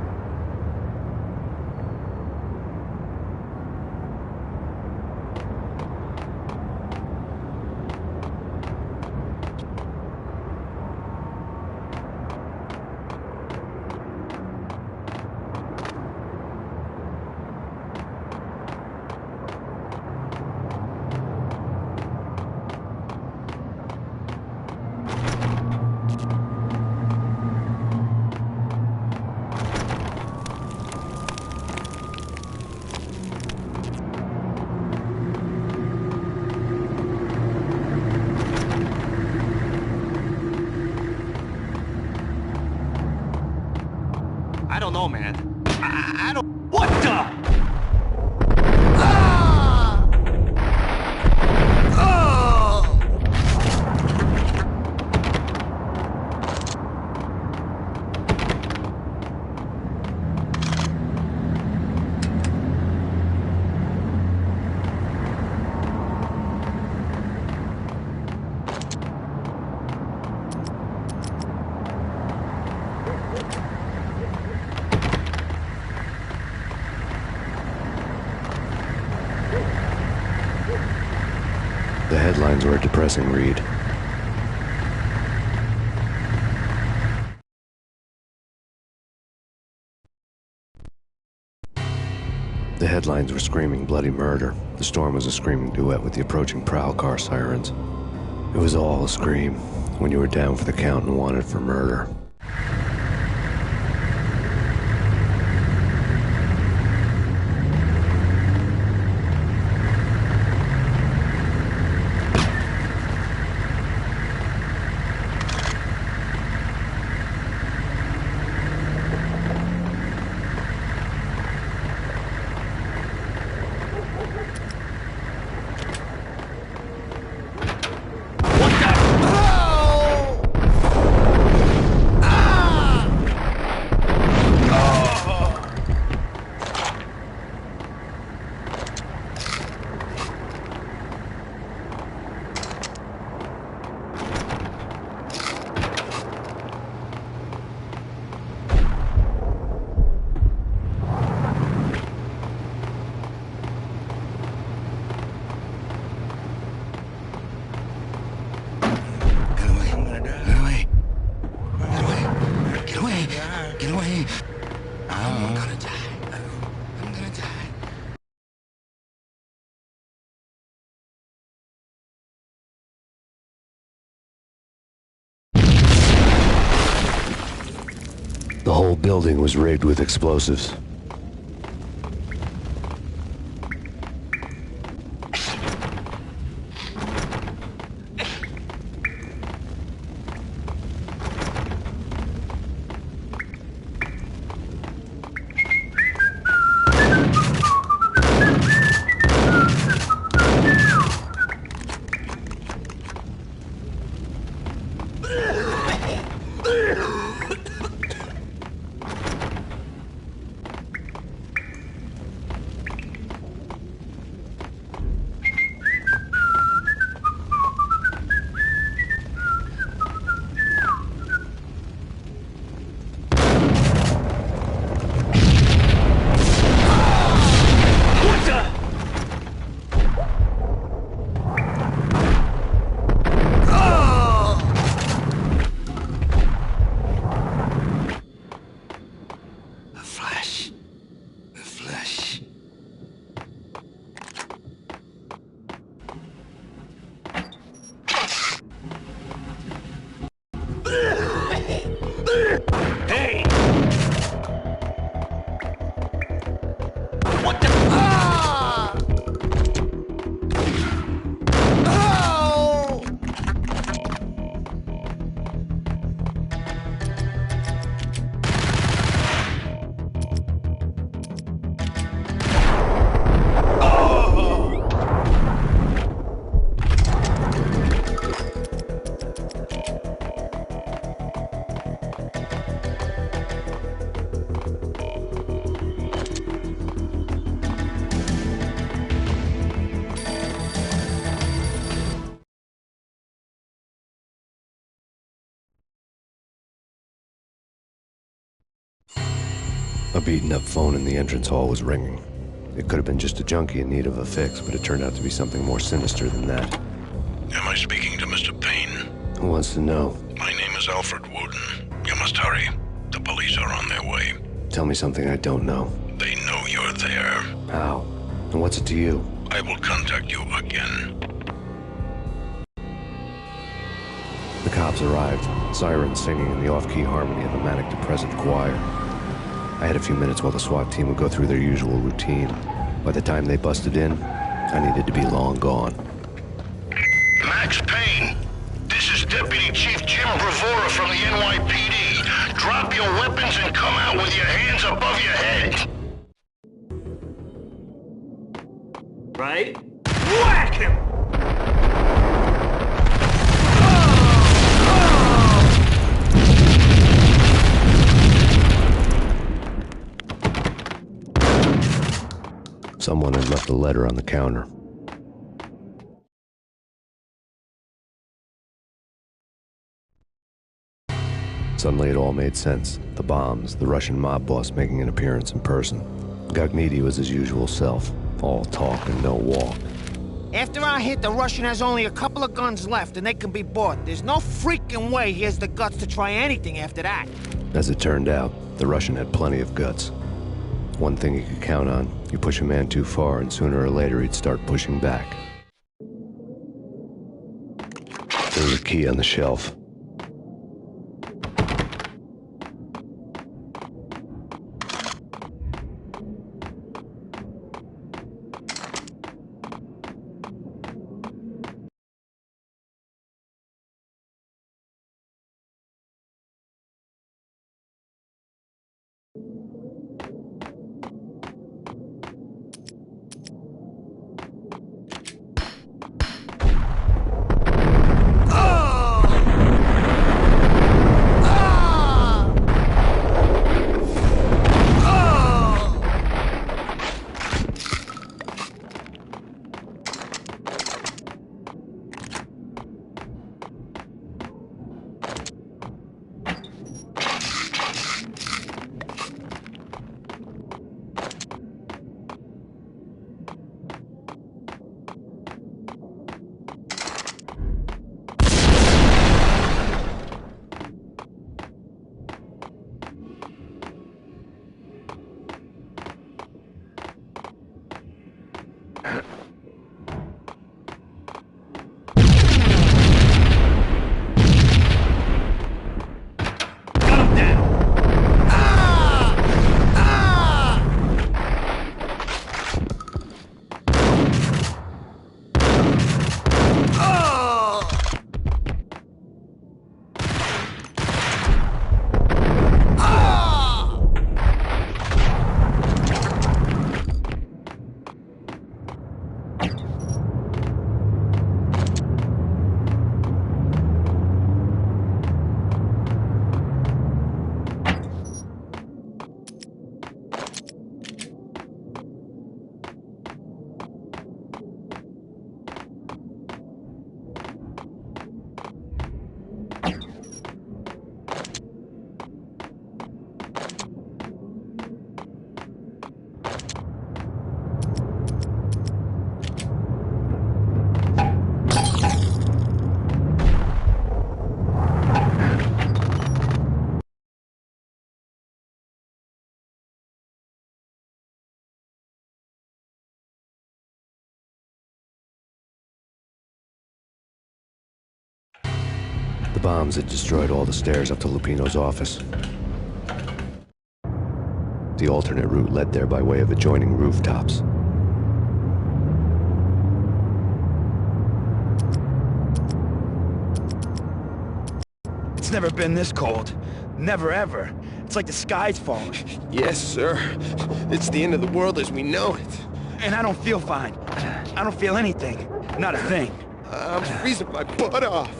I don't know, man. I don't... What the? The headlines were a depressing read. The headlines were screaming bloody murder. The storm was a screaming duet with the approaching prowl car sirens. It was all a scream when you were down for the count and wanted for murder. The whole building was rigged with explosives. What the? Ah! Oh! A beaten-up phone in the entrance hall was ringing. It could have been just a junkie in need of a fix, but it turned out to be something more sinister than that. Am I speaking to Mr. Payne? Who wants to know? My name is Alfred Wooden. You must hurry. The police are on their way. Tell me something I don't know. They know you're there. How? And what's it to you? I will contact you again. The cops arrived, sirens singing in the off-key harmony of a manic-depressive choir. I had a few minutes while the SWAT team would go through their usual routine. By the time they busted in, I needed to be long gone. Max Payne, this is Deputy Chief Jim Bravura from the NYPD. Drop your weapons and come out with your hands above your head. Right? Whack him! Someone had left a letter on the counter. Suddenly it all made sense. The bombs, the Russian mob boss making an appearance in person. Gognitti was his usual self, all talk and no walk. After our hit, the Russian has only a couple of guns left, and they can be bought. There's no freaking way he has the guts to try anything after that. As it turned out, the Russian had plenty of guts. One thing you could count on, you push a man too far and sooner or later he'd start pushing back. There was a key on the shelf. bombs had destroyed all the stairs up to Lupino's office. The alternate route led there by way of adjoining rooftops. It's never been this cold. Never ever. It's like the sky's falling. Yes, sir. It's the end of the world as we know it. And I don't feel fine. I don't feel anything. Not a thing. I'm freezing my butt off.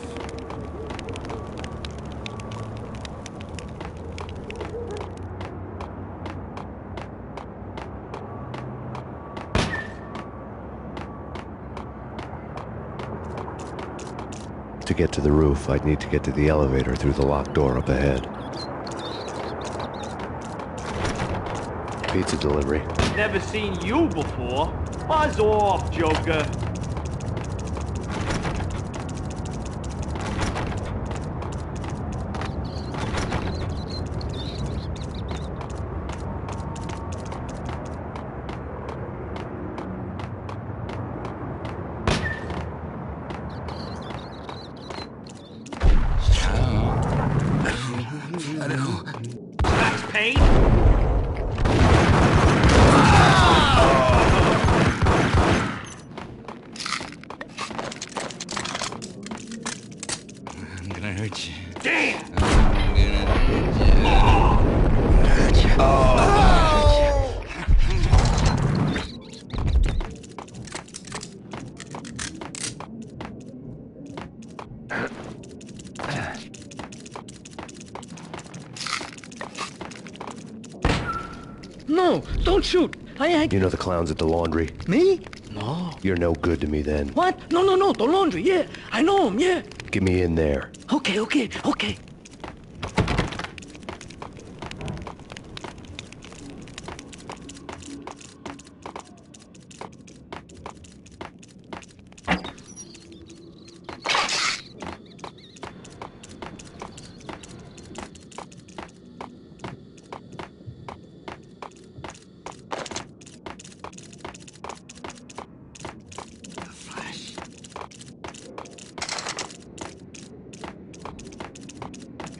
To get to the roof, I'd need to get to the elevator through the locked door up ahead. Pizza delivery. Never seen you before. Buzz off, Joker. Max Payne? I'm gonna hurt you. Damn! I'm gonna hurt you. No, don't shoot. I ain't... You know the clowns at the laundry? Me? No. You're no good to me then. What? No, the laundry, yeah. I know him, yeah. Get me in there. Okay.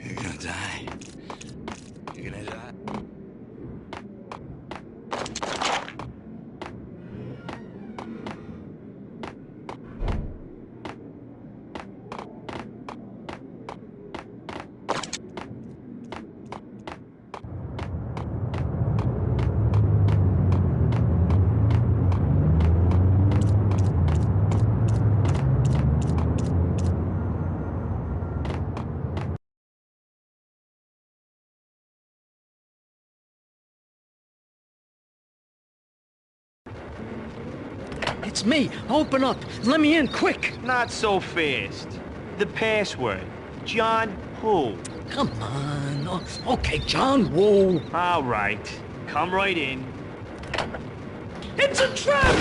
You're gonna die. You're gonna die. It's me. Open up. Let me in, quick. Not so fast. The password. John who? Come on. Oh, okay, John Woo. All right. Come right in. It's a trap!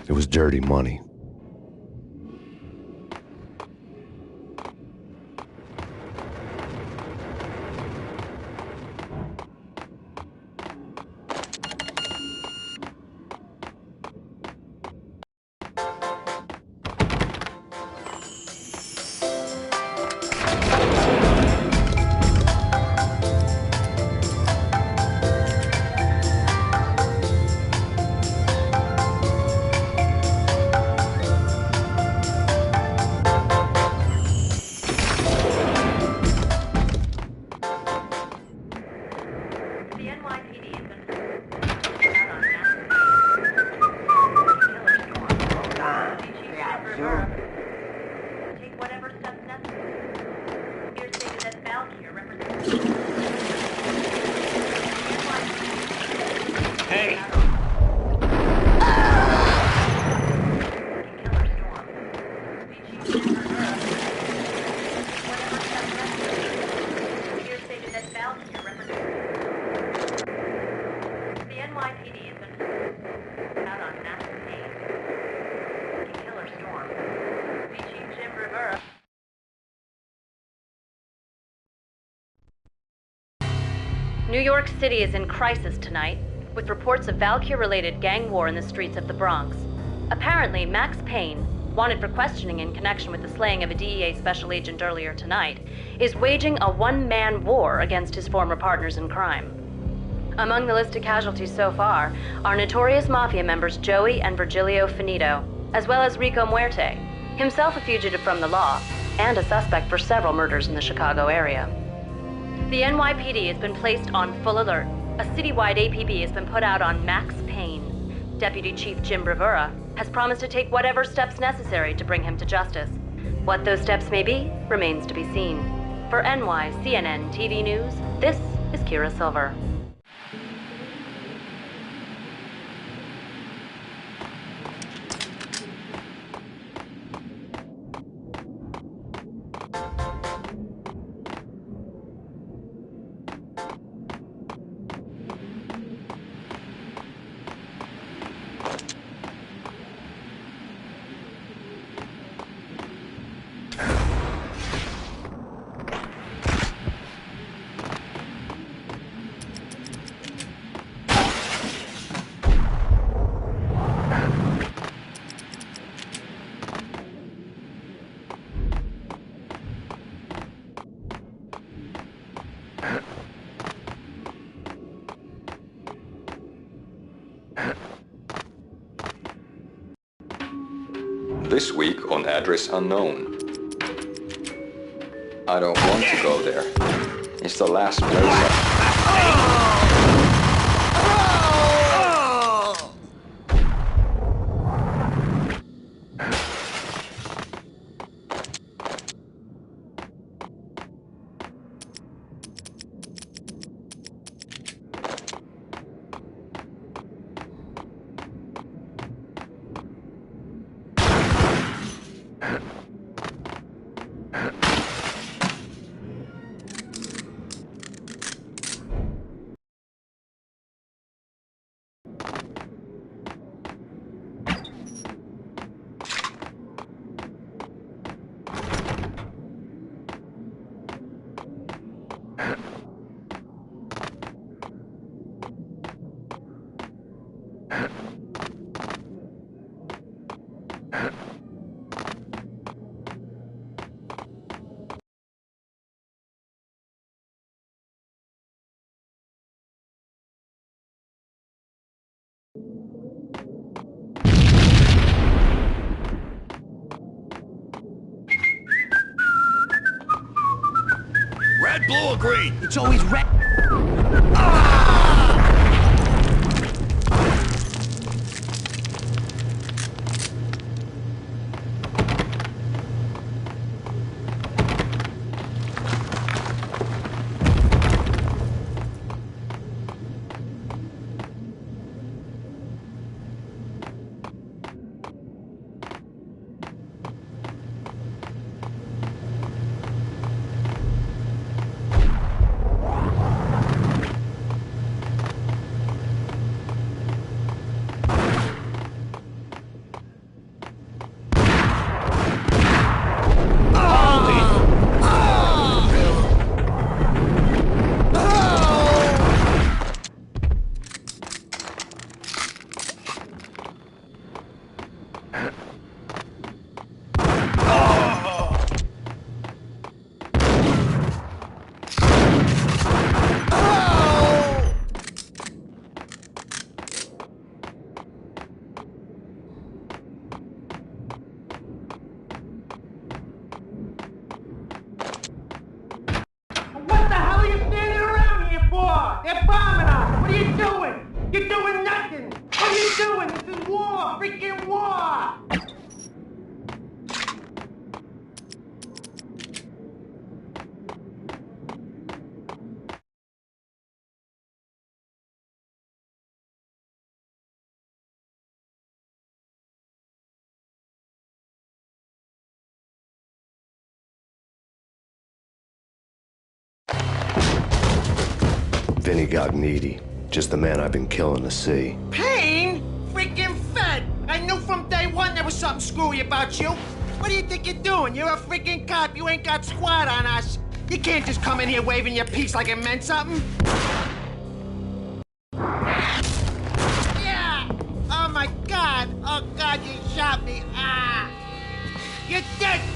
It was dirty money. Hey! The NYPD has been out on massive aid. New York City is in crisis tonight, with reports of Valkyr-related gang war in the streets of the Bronx. Apparently, Max Payne, wanted for questioning in connection with the slaying of a DEA special agent earlier tonight, is waging a one-man war against his former partners in crime. Among the list of casualties so far are notorious mafia members Joey and Virgilio Finito, as well as Rico Muerte, himself a fugitive from the law, and a suspect for several murders in the Chicago area. The NYPD has been placed on full alert. A citywide APB has been put out on Max Payne. Deputy Chief Jim Bravura has promised to take whatever steps necessary to bring him to justice. What those steps may be remains to be seen. For NYCNN TV News, this is Kira Silver. This week on Address Unknown. I don't want to go there. It's the last place Red, blue, or green? It's always red. They're bombing us! What are you doing? You're doing nothing! What are you doing? This is war! Freaking war! Vinny got needy. Just the man I've been killing to see. Payne? Freaking fed! I knew from day one there was something screwy about you. What do you think you're doing? You're a freaking cop. You ain't got squat on us. You can't just come in here waving your piece like it meant something.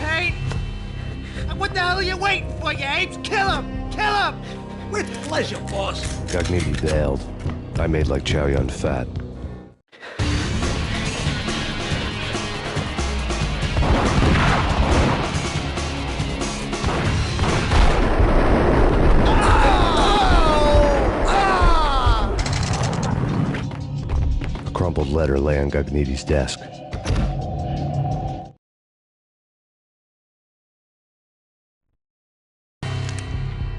Payne! What the hell are you waiting for, you apes? Kill him! Kill him! With pleasure, boss. Gognitti bailed. I made like Chow Yun Fat. A crumpled letter lay on Gognitti's desk.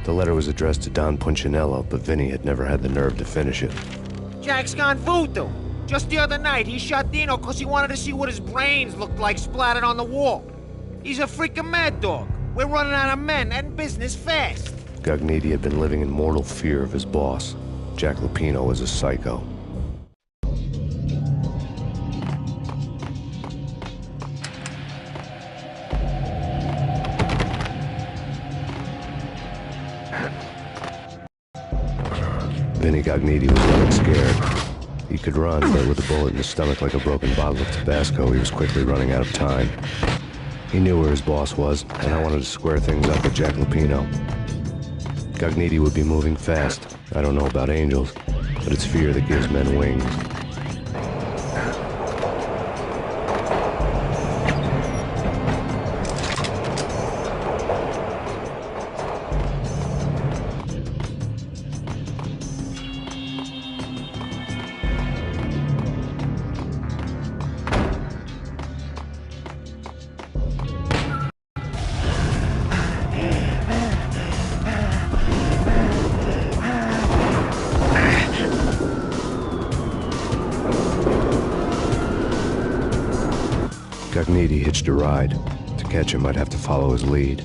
The letter was addressed to Don Punchinello, but Vinny had never had the nerve to finish it. Jack's gone voodoo. Just the other night, he shot Dino because he wanted to see what his brains looked like splattered on the wall. He's a freaking mad dog. We're running out of men and business fast. Gognitti had been living in mortal fear of his boss. Jack Lupino was a psycho. Vinny Gognitti was running scared. He could run, but with a bullet in his stomach like a broken bottle of Tabasco, he was quickly running out of time. He knew where his boss was, and I wanted to square things up with Jack Lupino. Gognitti would be moving fast. I don't know about angels, but it's fear that gives men wings. Gognitti hitched a ride. To catch him, I'd have to follow his lead.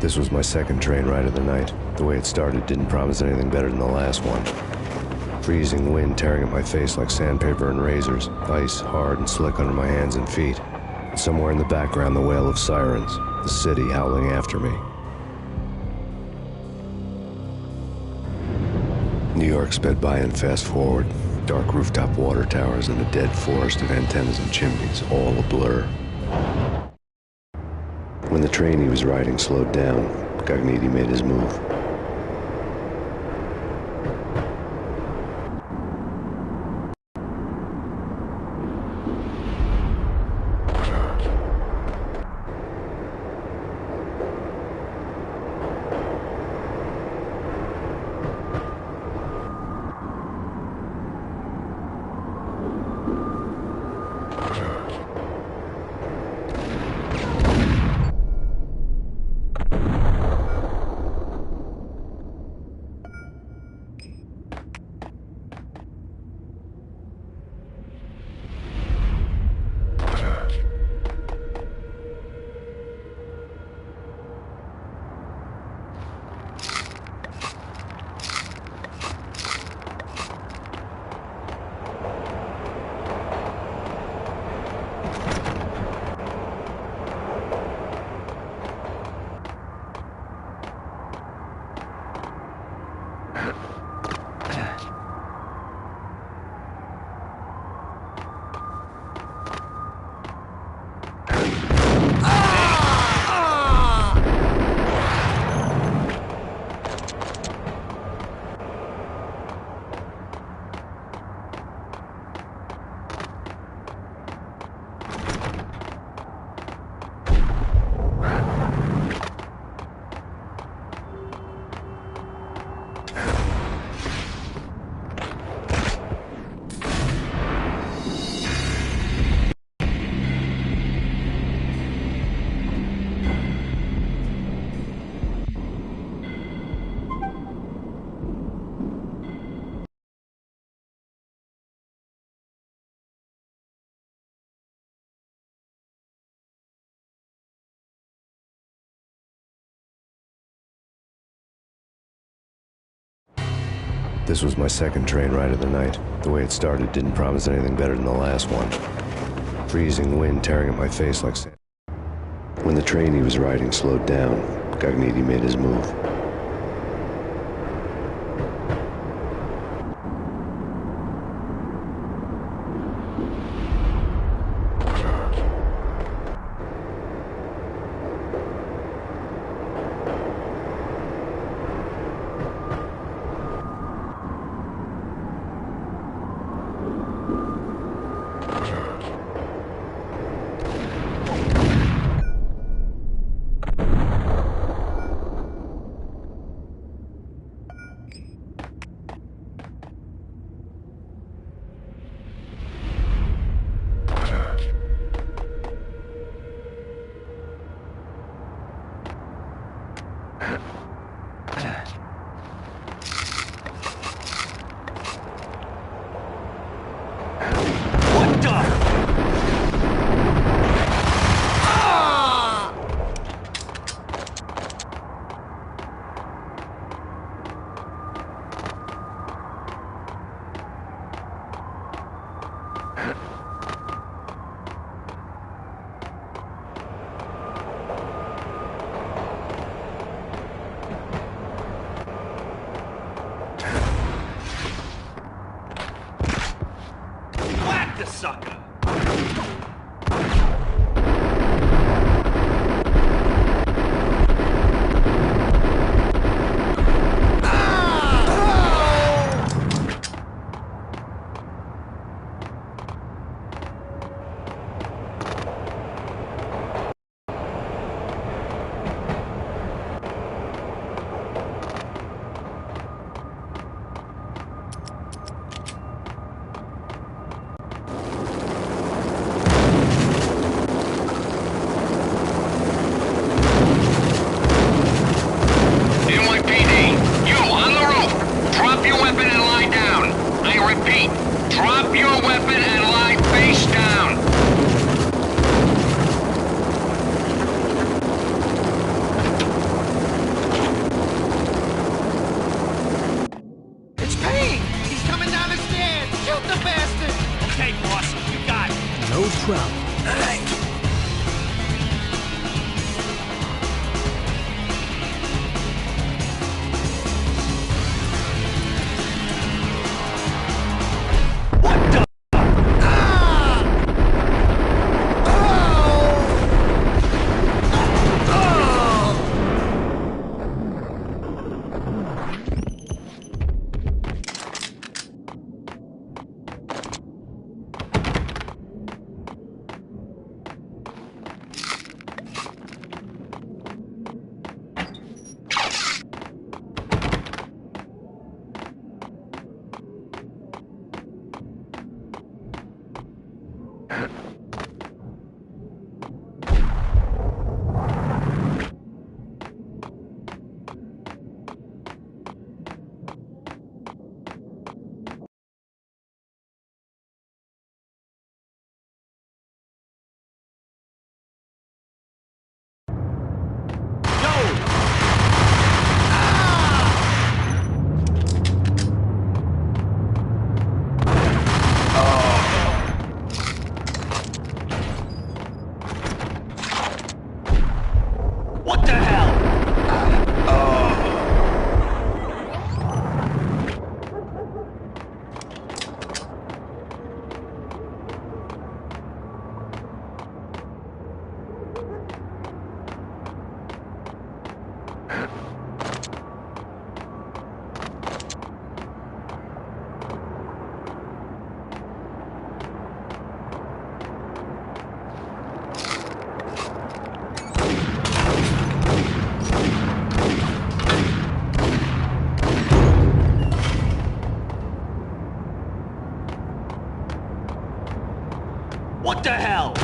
This was my second train ride of the night. The way it started didn't promise anything better than the last one. Freezing wind tearing at my face like sandpaper and razors, ice hard and slick under my hands and feet. And somewhere in the background, the wail of sirens, the city howling after me. New York sped by in fast forward. Dark rooftop water towers and a dead forest of antennas and chimneys, all a blur. When the train he was riding slowed down, Gognitti made his move. This was my second train ride of the night. The way it started didn't promise anything better than the last one. Freezing wind tearing at my face like sand. When the train he was riding slowed down, Cogniti made his move. Whack the sucker! Drop your weapon and lie face down. It's Payne! He's coming down the stairs! Shoot the bastard! Okay, boss, you got it. No problem. What the hell? What the hell?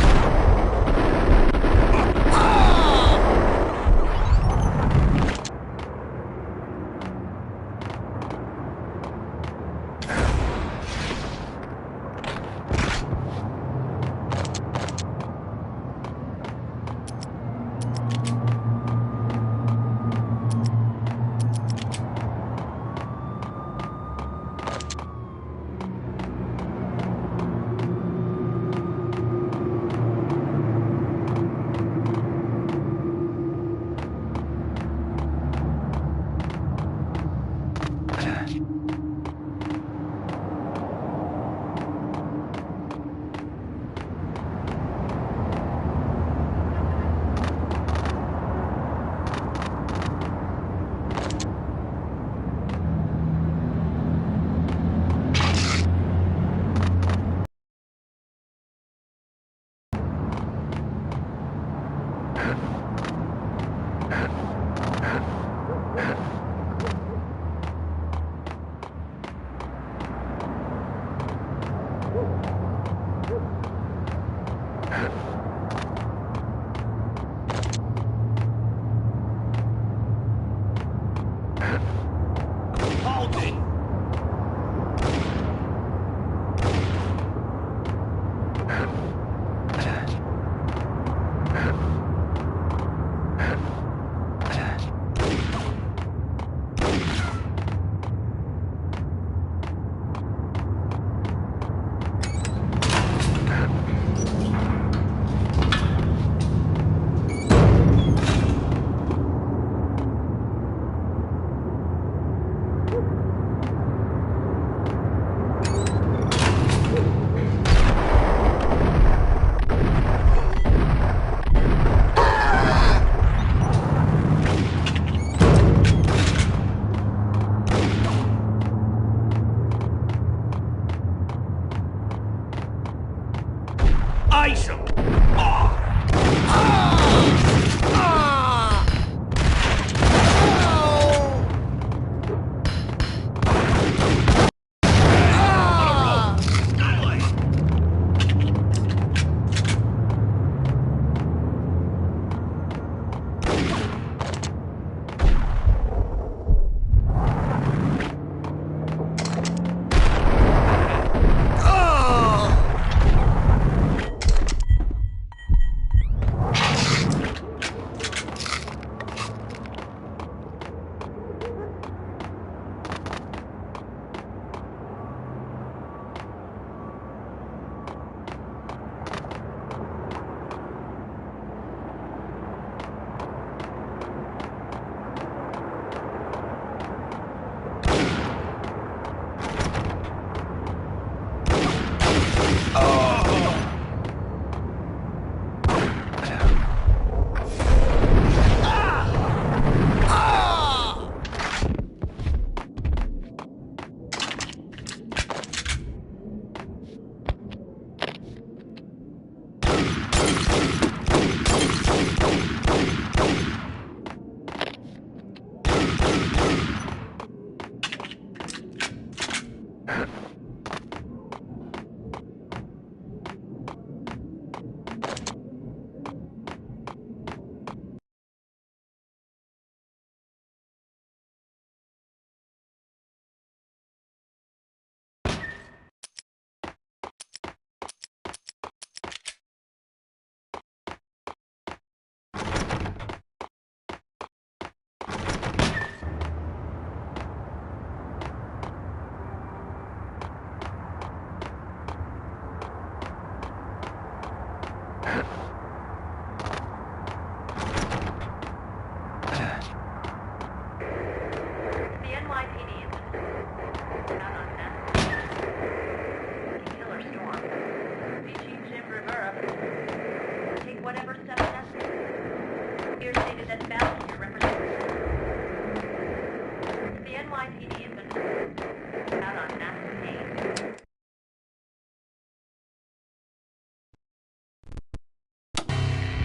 Ice him!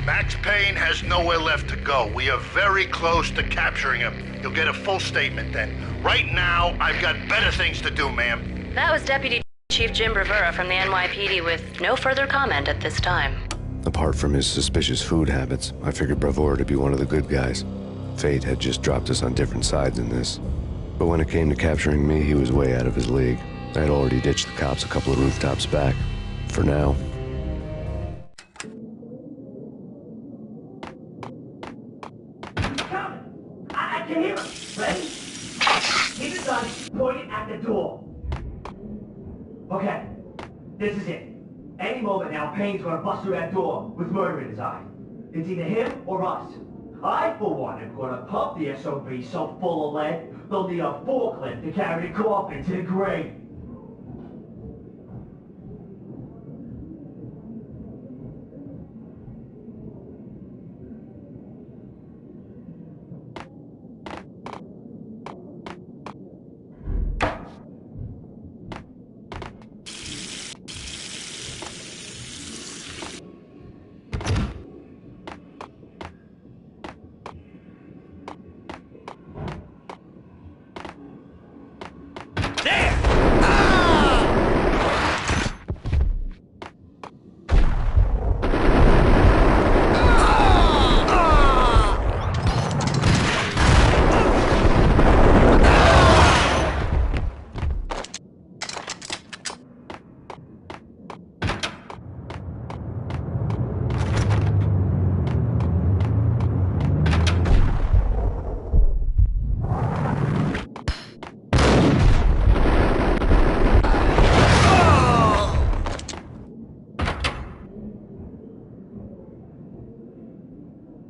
Max Payne has nowhere left to go. We are very close to capturing him. You'll get a full statement then. Right now, I've got better things to do, ma'am. That was Deputy Chief Jim Rivera from the NYPD with no further comment at this time. Apart from his suspicious food habits, I figured Bravura to be one of the good guys. Fate had just dropped us on different sides in this. But when it came to capturing me, he was way out of his league. I had already ditched the cops a couple of rooftops back. For now. I can hear him. Ready? Keep the gun pointed at the door. Okay, this is it. Any moment now, Payne's gonna bust through that door with murder in his eye. It's either him or us. I, for one, am gonna pump the SOB so full of lead, they'll need a forklift to carry the coffin to the grave.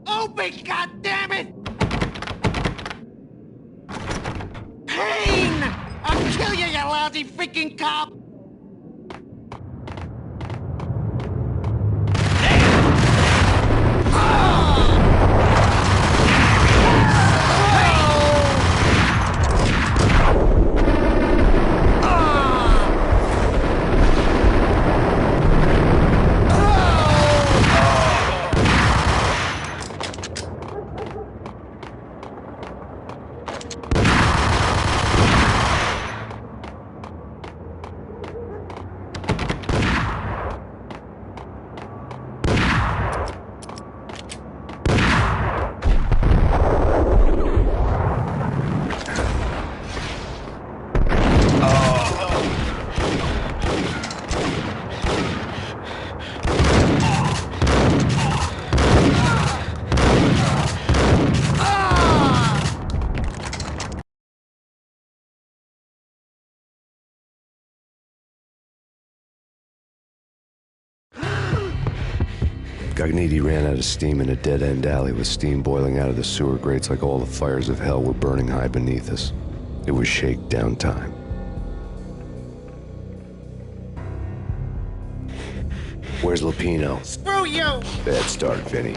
Open, goddammit! Payne! I'll kill you, you lousy freaking cop! Gognitti ran out of steam in a dead-end alley with steam boiling out of the sewer grates like all the fires of hell were burning high beneath us. It was shakedown time. Where's Lupino? Screw you! Bad start, Vinny.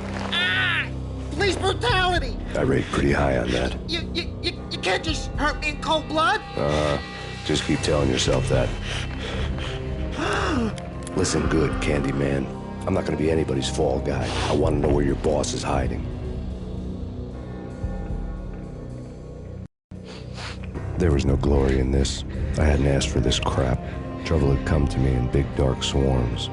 Police brutality! I rate pretty high on that. You can't just hurt me in cold blood? Just keep telling yourself that. Listen good, Candyman. I'm not gonna be anybody's fall guy. I want to know where your boss is hiding. There was no glory in this. I hadn't asked for this crap. Trouble had come to me in big dark swarms.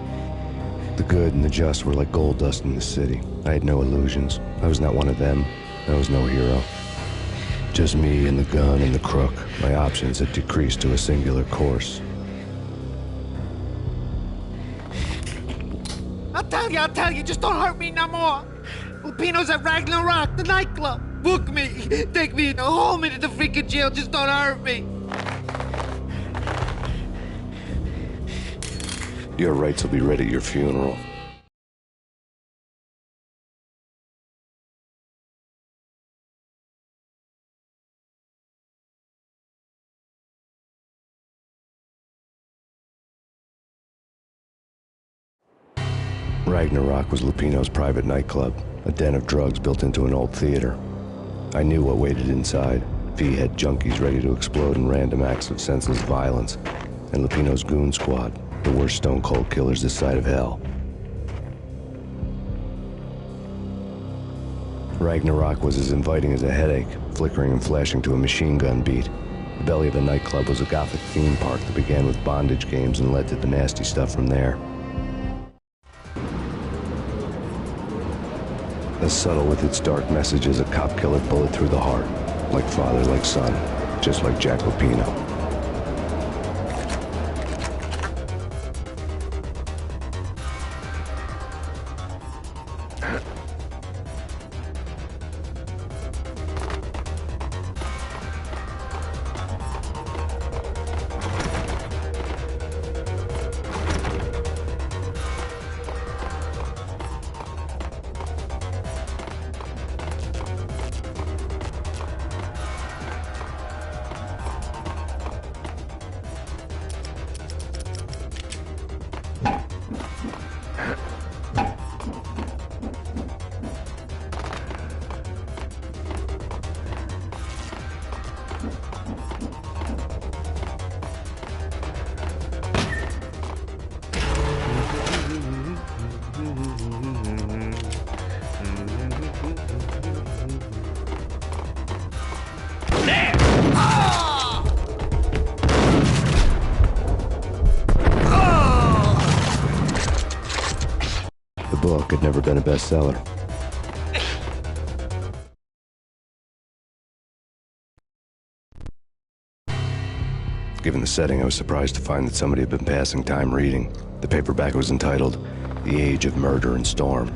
The good and the just were like gold dust in the city. I had no illusions. I was not one of them. I was no hero. Just me and the gun and the crook. My options had decreased to a singular course. I'll tell you, just don't hurt me no more. Lupino's at Ragnarok, the nightclub. Book me, take me, hold me to the freaking jail, just don't hurt me. Your rights will be read at your funeral. Ragnarok was Lupino's private nightclub, a den of drugs built into an old theater. I knew what waited inside. V-head junkies ready to explode in random acts of senseless violence, and Lupino's goon squad, the worst stone-cold killers this side of hell. Ragnarok was as inviting as a headache, flickering and flashing to a machine gun beat. The belly of the nightclub was a gothic theme park that began with bondage games and led to the nasty stuff from there. As subtle with its dark message as a cop killer bullet through the heart. Like father, like son. Just like Jack Lupino. The book had never been a bestseller. Given the setting, I was surprised to find that somebody had been passing time reading. The paperback was entitled, The Age of Murder and Storm.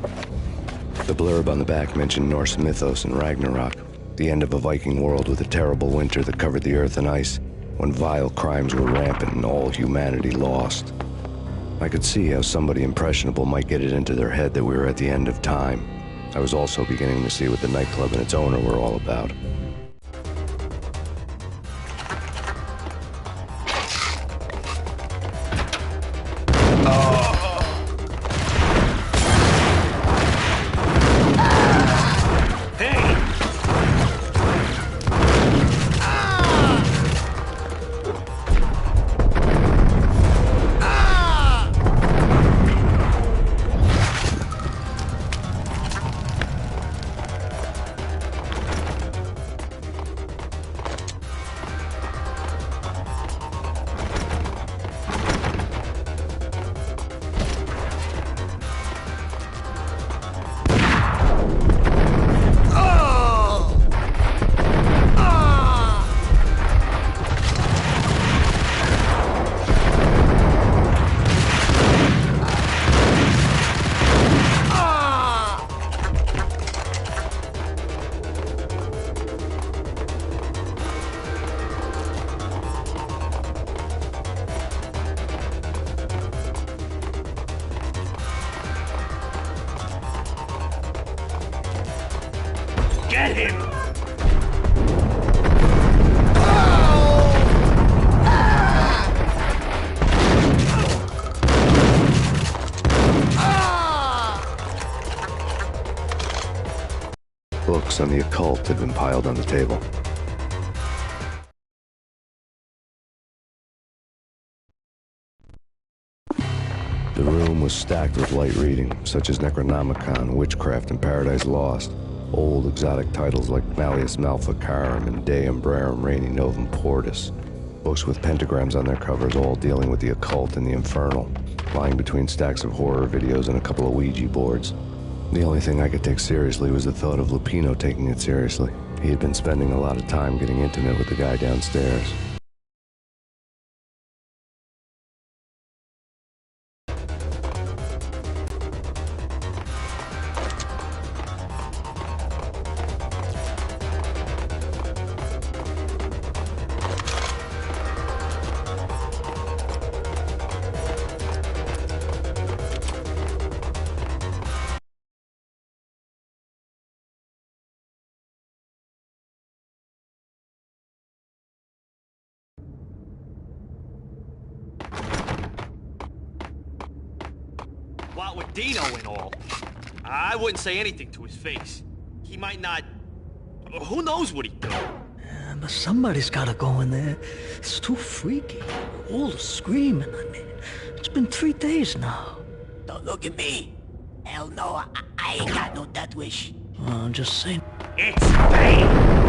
The blurb on the back mentioned Norse mythos and Ragnarok, the end of a Viking world with a terrible winter that covered the earth in ice, when vile crimes were rampant and all humanity lost. I could see how somebody impressionable might get it into their head that we were at the end of time. I was also beginning to see what the nightclub and its owner were all about. Get him! Books on the occult had been piled on the table. The room was stacked with light reading, such as Necronomicon, Witchcraft, and Paradise Lost. Old exotic titles like Malleus Maleficarum and De Umbrarum Reini Novum Portus. Books with pentagrams on their covers, all dealing with the occult and the infernal, lying between stacks of horror videos and a couple of Ouija boards. The only thing I could take seriously was the thought of Lupino taking it seriously. He had been spending a lot of time getting intimate with the guy downstairs. What with Dino and all, I wouldn't say anything to his face. He might not... Who knows what he'd do? Yeah, but somebody's gotta go in there. It's too freaky. All the screaming, I mean. It's been 3 days now. Don't look at me. Hell no, I ain't got no death wish. I'm just saying. It's Payne!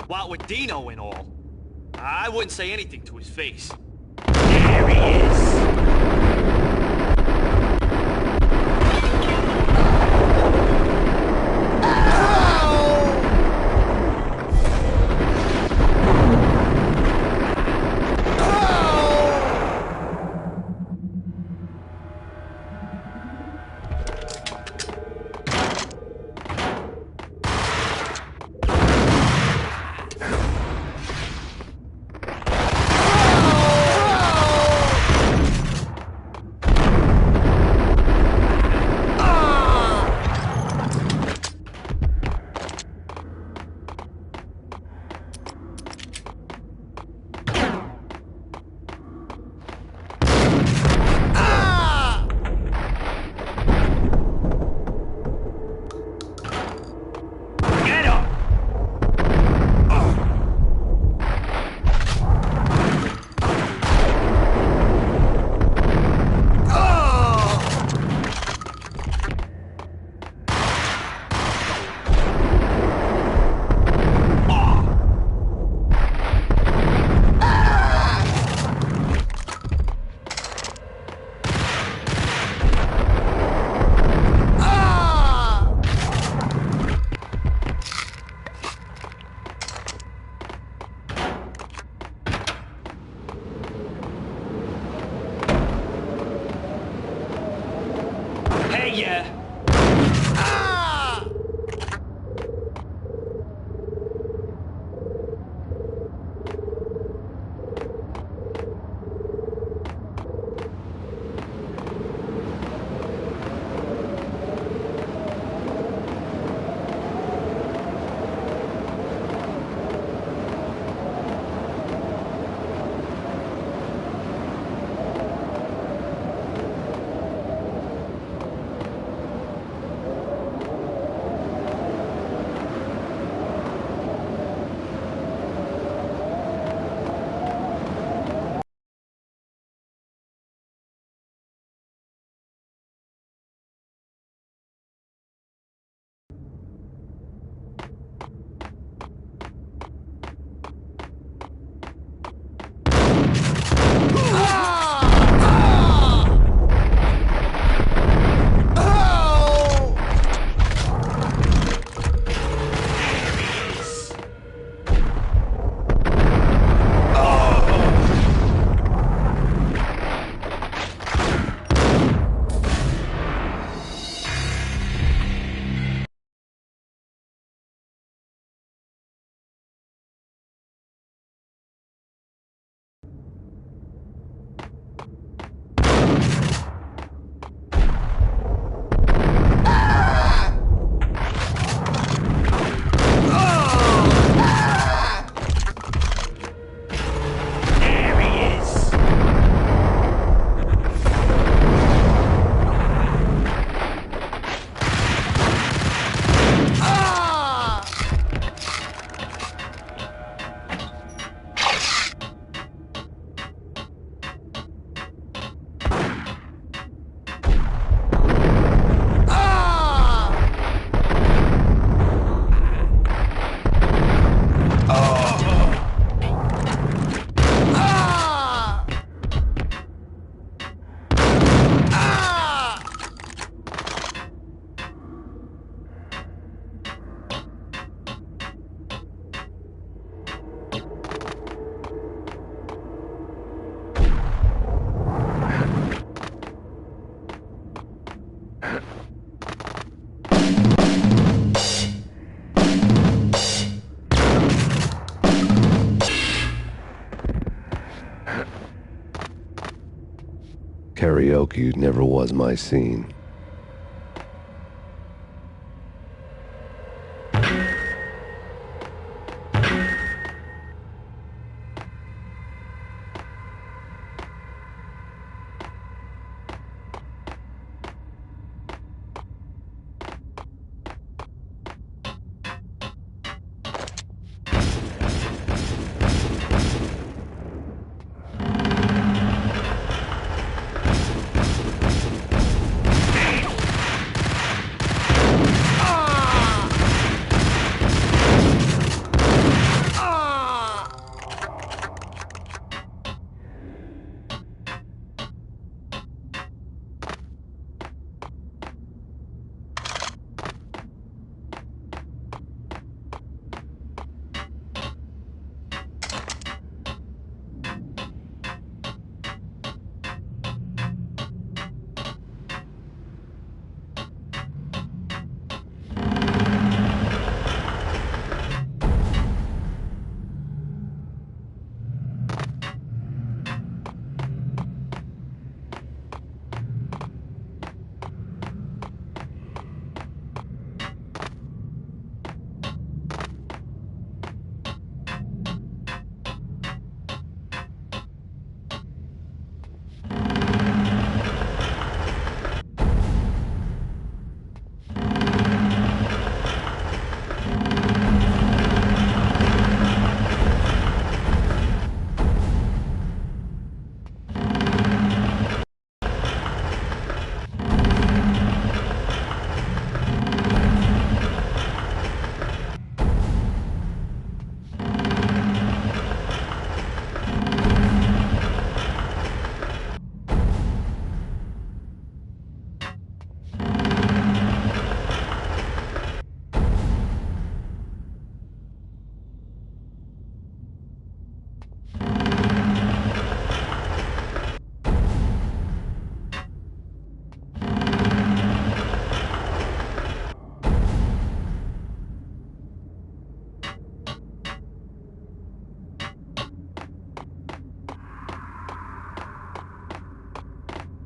What with Dino and all, I wouldn't say anything to his face. There he is! ya! Karaoke never was my scene.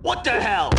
What the hell?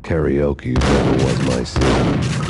Karaoke never was my scene.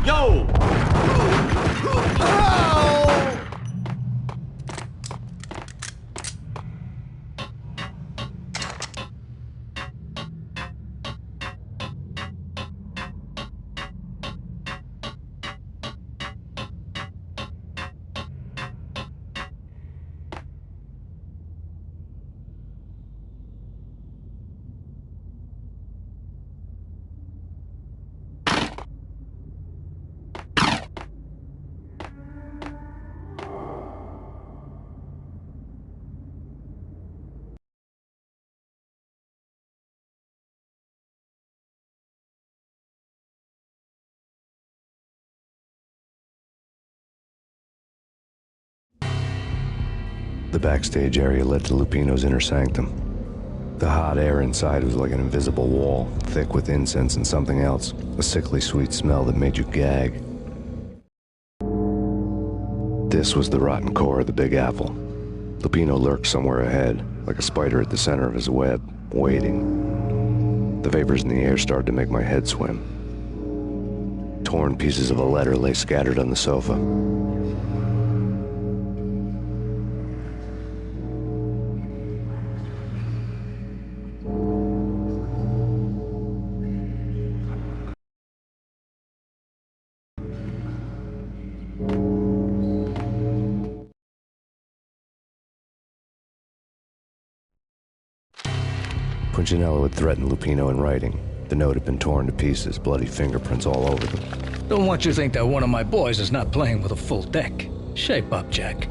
Yo! The backstage area led to Lupino's inner sanctum. The hot air inside was like an invisible wall, thick with incense and something else, a sickly sweet smell that made you gag. This was the rotten core of the Big Apple. Lupino lurked somewhere ahead, like a spider at the center of his web, waiting. The vapors in the air started to make my head swim. Torn pieces of a letter lay scattered on the sofa. Punchinello had threatened Lupino in writing. The note had been torn to pieces, bloody fingerprints all over them. Don't want you to think that one of my boys is not playing with a full deck. Shape up, Jack.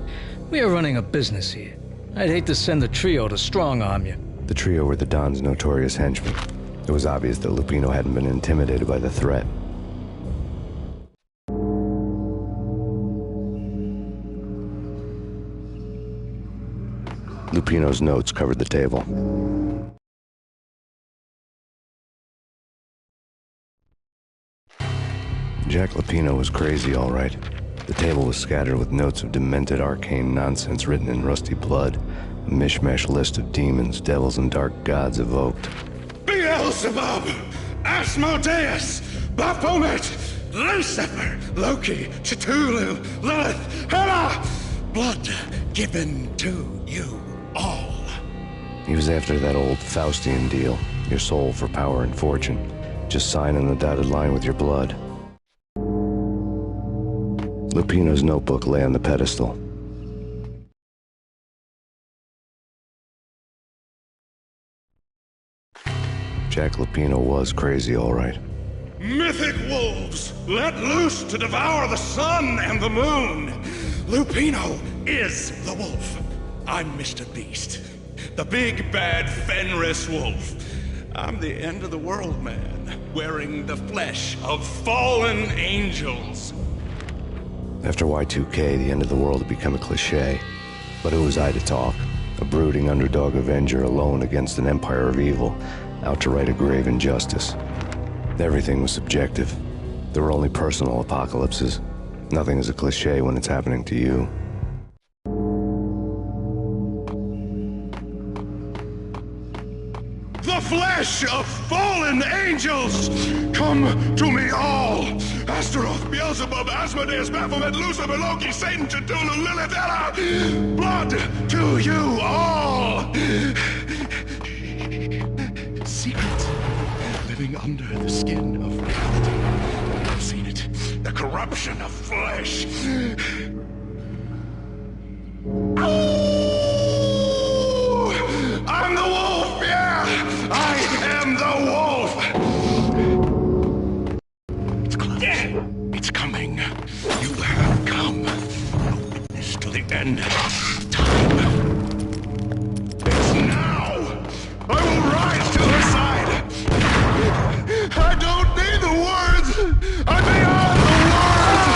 We are running a business here. I'd hate to send the trio to strong-arm you. The trio were the Don's notorious henchmen. It was obvious that Lupino hadn't been intimidated by the threat. Lupino's notes covered the table. Jack Lupino was crazy, all right. The table was scattered with notes of demented arcane nonsense written in rusty blood, a mishmash list of demons, devils, and dark gods evoked. Beelzebub, Asmodeus, Baphomet, Lucifer, Loki, Cthulhu, Lilith, Hela! Blood given to you all. He was after that old Faustian deal, your soul for power and fortune. Just sign on the dotted line with your blood. Lupino's notebook lay on the pedestal. Jack Lupino was crazy, all right. Mythic wolves, let loose to devour the sun and the moon. Lupino is the wolf. I'm Mr. Beast, the big bad Fenris wolf. I'm the end of the world man, wearing the flesh of fallen angels. After Y2K, the end of the world had become a cliché. But who was I to talk? A brooding underdog avenger alone against an empire of evil, out to right a grave injustice. Everything was subjective. There were only personal apocalypses. Nothing is a cliché when it's happening to you. The flesh of fallen angels! Come to me all! Astaroth, Beelzebub, Asmodeus, Baphomet, Lucifer, Loki, Satan, Cthulhu, Lilith, Hela! Blood to you all! Secret, living under the skin of reality. I've seen it. The corruption of flesh. I'm the wolf, yeah! I am the wolf! It's close. It's coming. You have come. A witness to the end of time. It's now! I will rise to her side! I don't need the words! I'm beyond the words!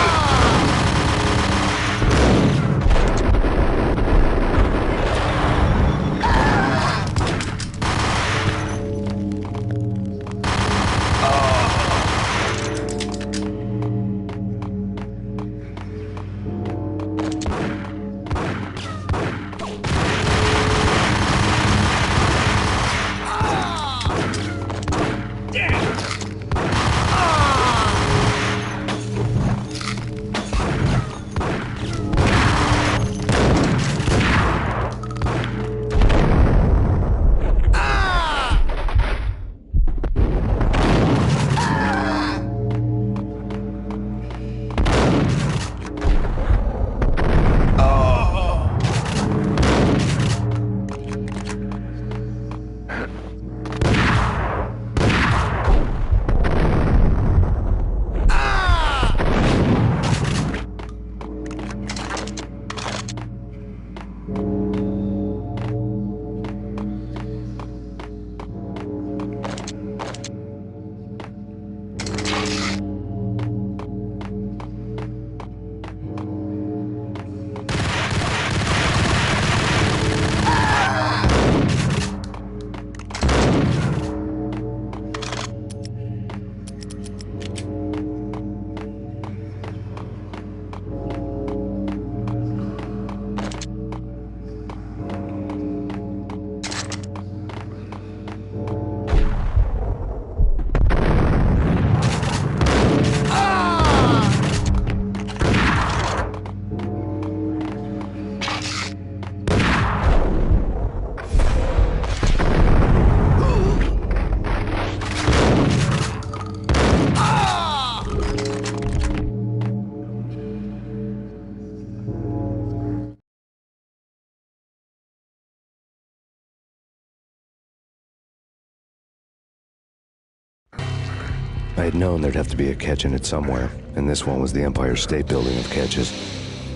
I had known there'd have to be a catch in it somewhere, and this one was the Empire State Building of catches.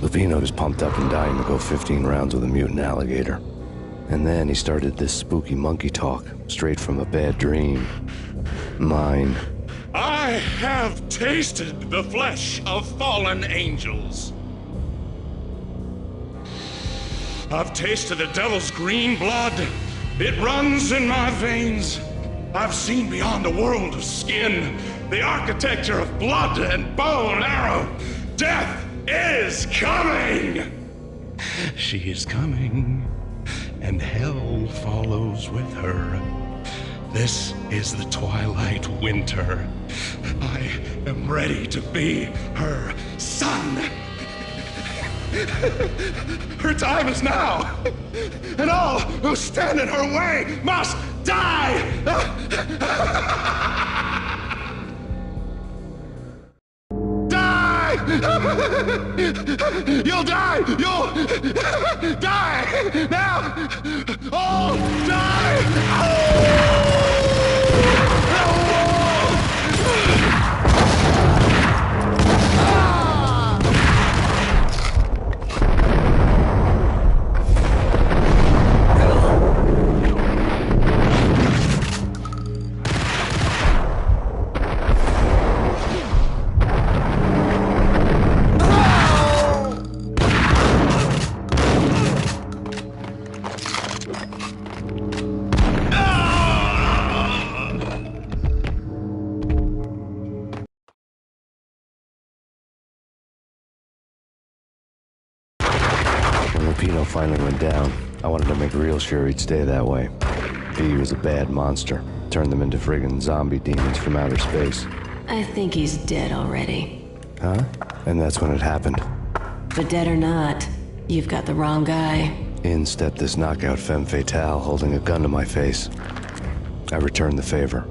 Lupino was pumped up and dying to go 15 rounds with a mutant alligator. And then he started this spooky monkey talk, straight from a bad dream. Mine. I have tasted the flesh of fallen angels. I've tasted the devil's green blood. It runs in my veins. I've seen beyond the world of skin, the architecture of blood and bow and arrow. Death is coming! She is coming, and hell follows with her. This is the twilight winter. I am ready to be her son. Her time is now, and all who stand in her way must die! Die! You'll die! You'll die! Now! Oh, die! Oh! Lupino finally went down. I wanted to make real sure he'd stay that way. V was a bad monster. Turned them into friggin' zombie demons from outer space. I think he's dead already. Huh? And that's when it happened. But dead or not, you've got the wrong guy. In stepped this knockout femme fatale holding a gun to my face. I returned the favor.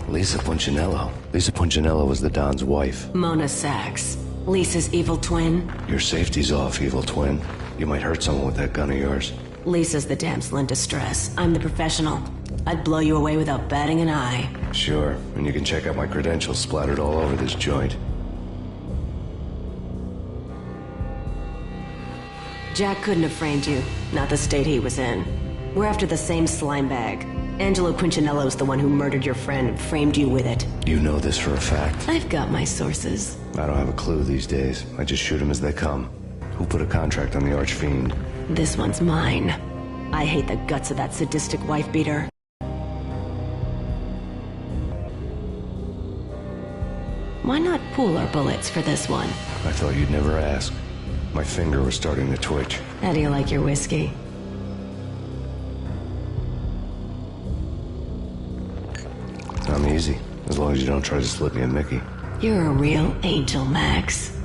Lisa Punchinello. Lisa Punchinello was the Don's wife. Mona Sachs. Lisa's evil twin. Your safety's off, evil twin. You might hurt someone with that gun of yours. Lisa's the damsel in distress. I'm the professional. I'd blow you away without batting an eye. Sure, and you can check out my credentials splattered all over this joint. Jack couldn't have framed you. Not the state he was in. We're after the same slime bag. Angelo Punchinello's the one who murdered your friend and framed you with it. You know this for a fact. I've got my sources. I don't have a clue these days. I just shoot them as they come. Who put a contract on the Archfiend? This one's mine. I hate the guts of that sadistic wife-beater. Why not pool our bullets for this one? I thought you'd never ask. My finger was starting to twitch. How do you like your whiskey? I'm easy, as long as you don't try to slip me a Mickey. You're a real angel, Max.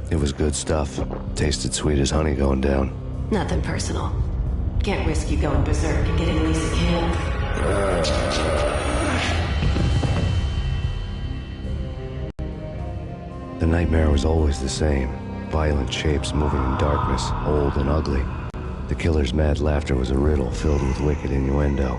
It was good stuff. Tasted sweet as honey going down. Nothing personal. Can't risk you going berserk and getting Lisa killed. The nightmare was always the same. Violent shapes moving in darkness, old and ugly. The killer's mad laughter was a riddle filled with wicked innuendo.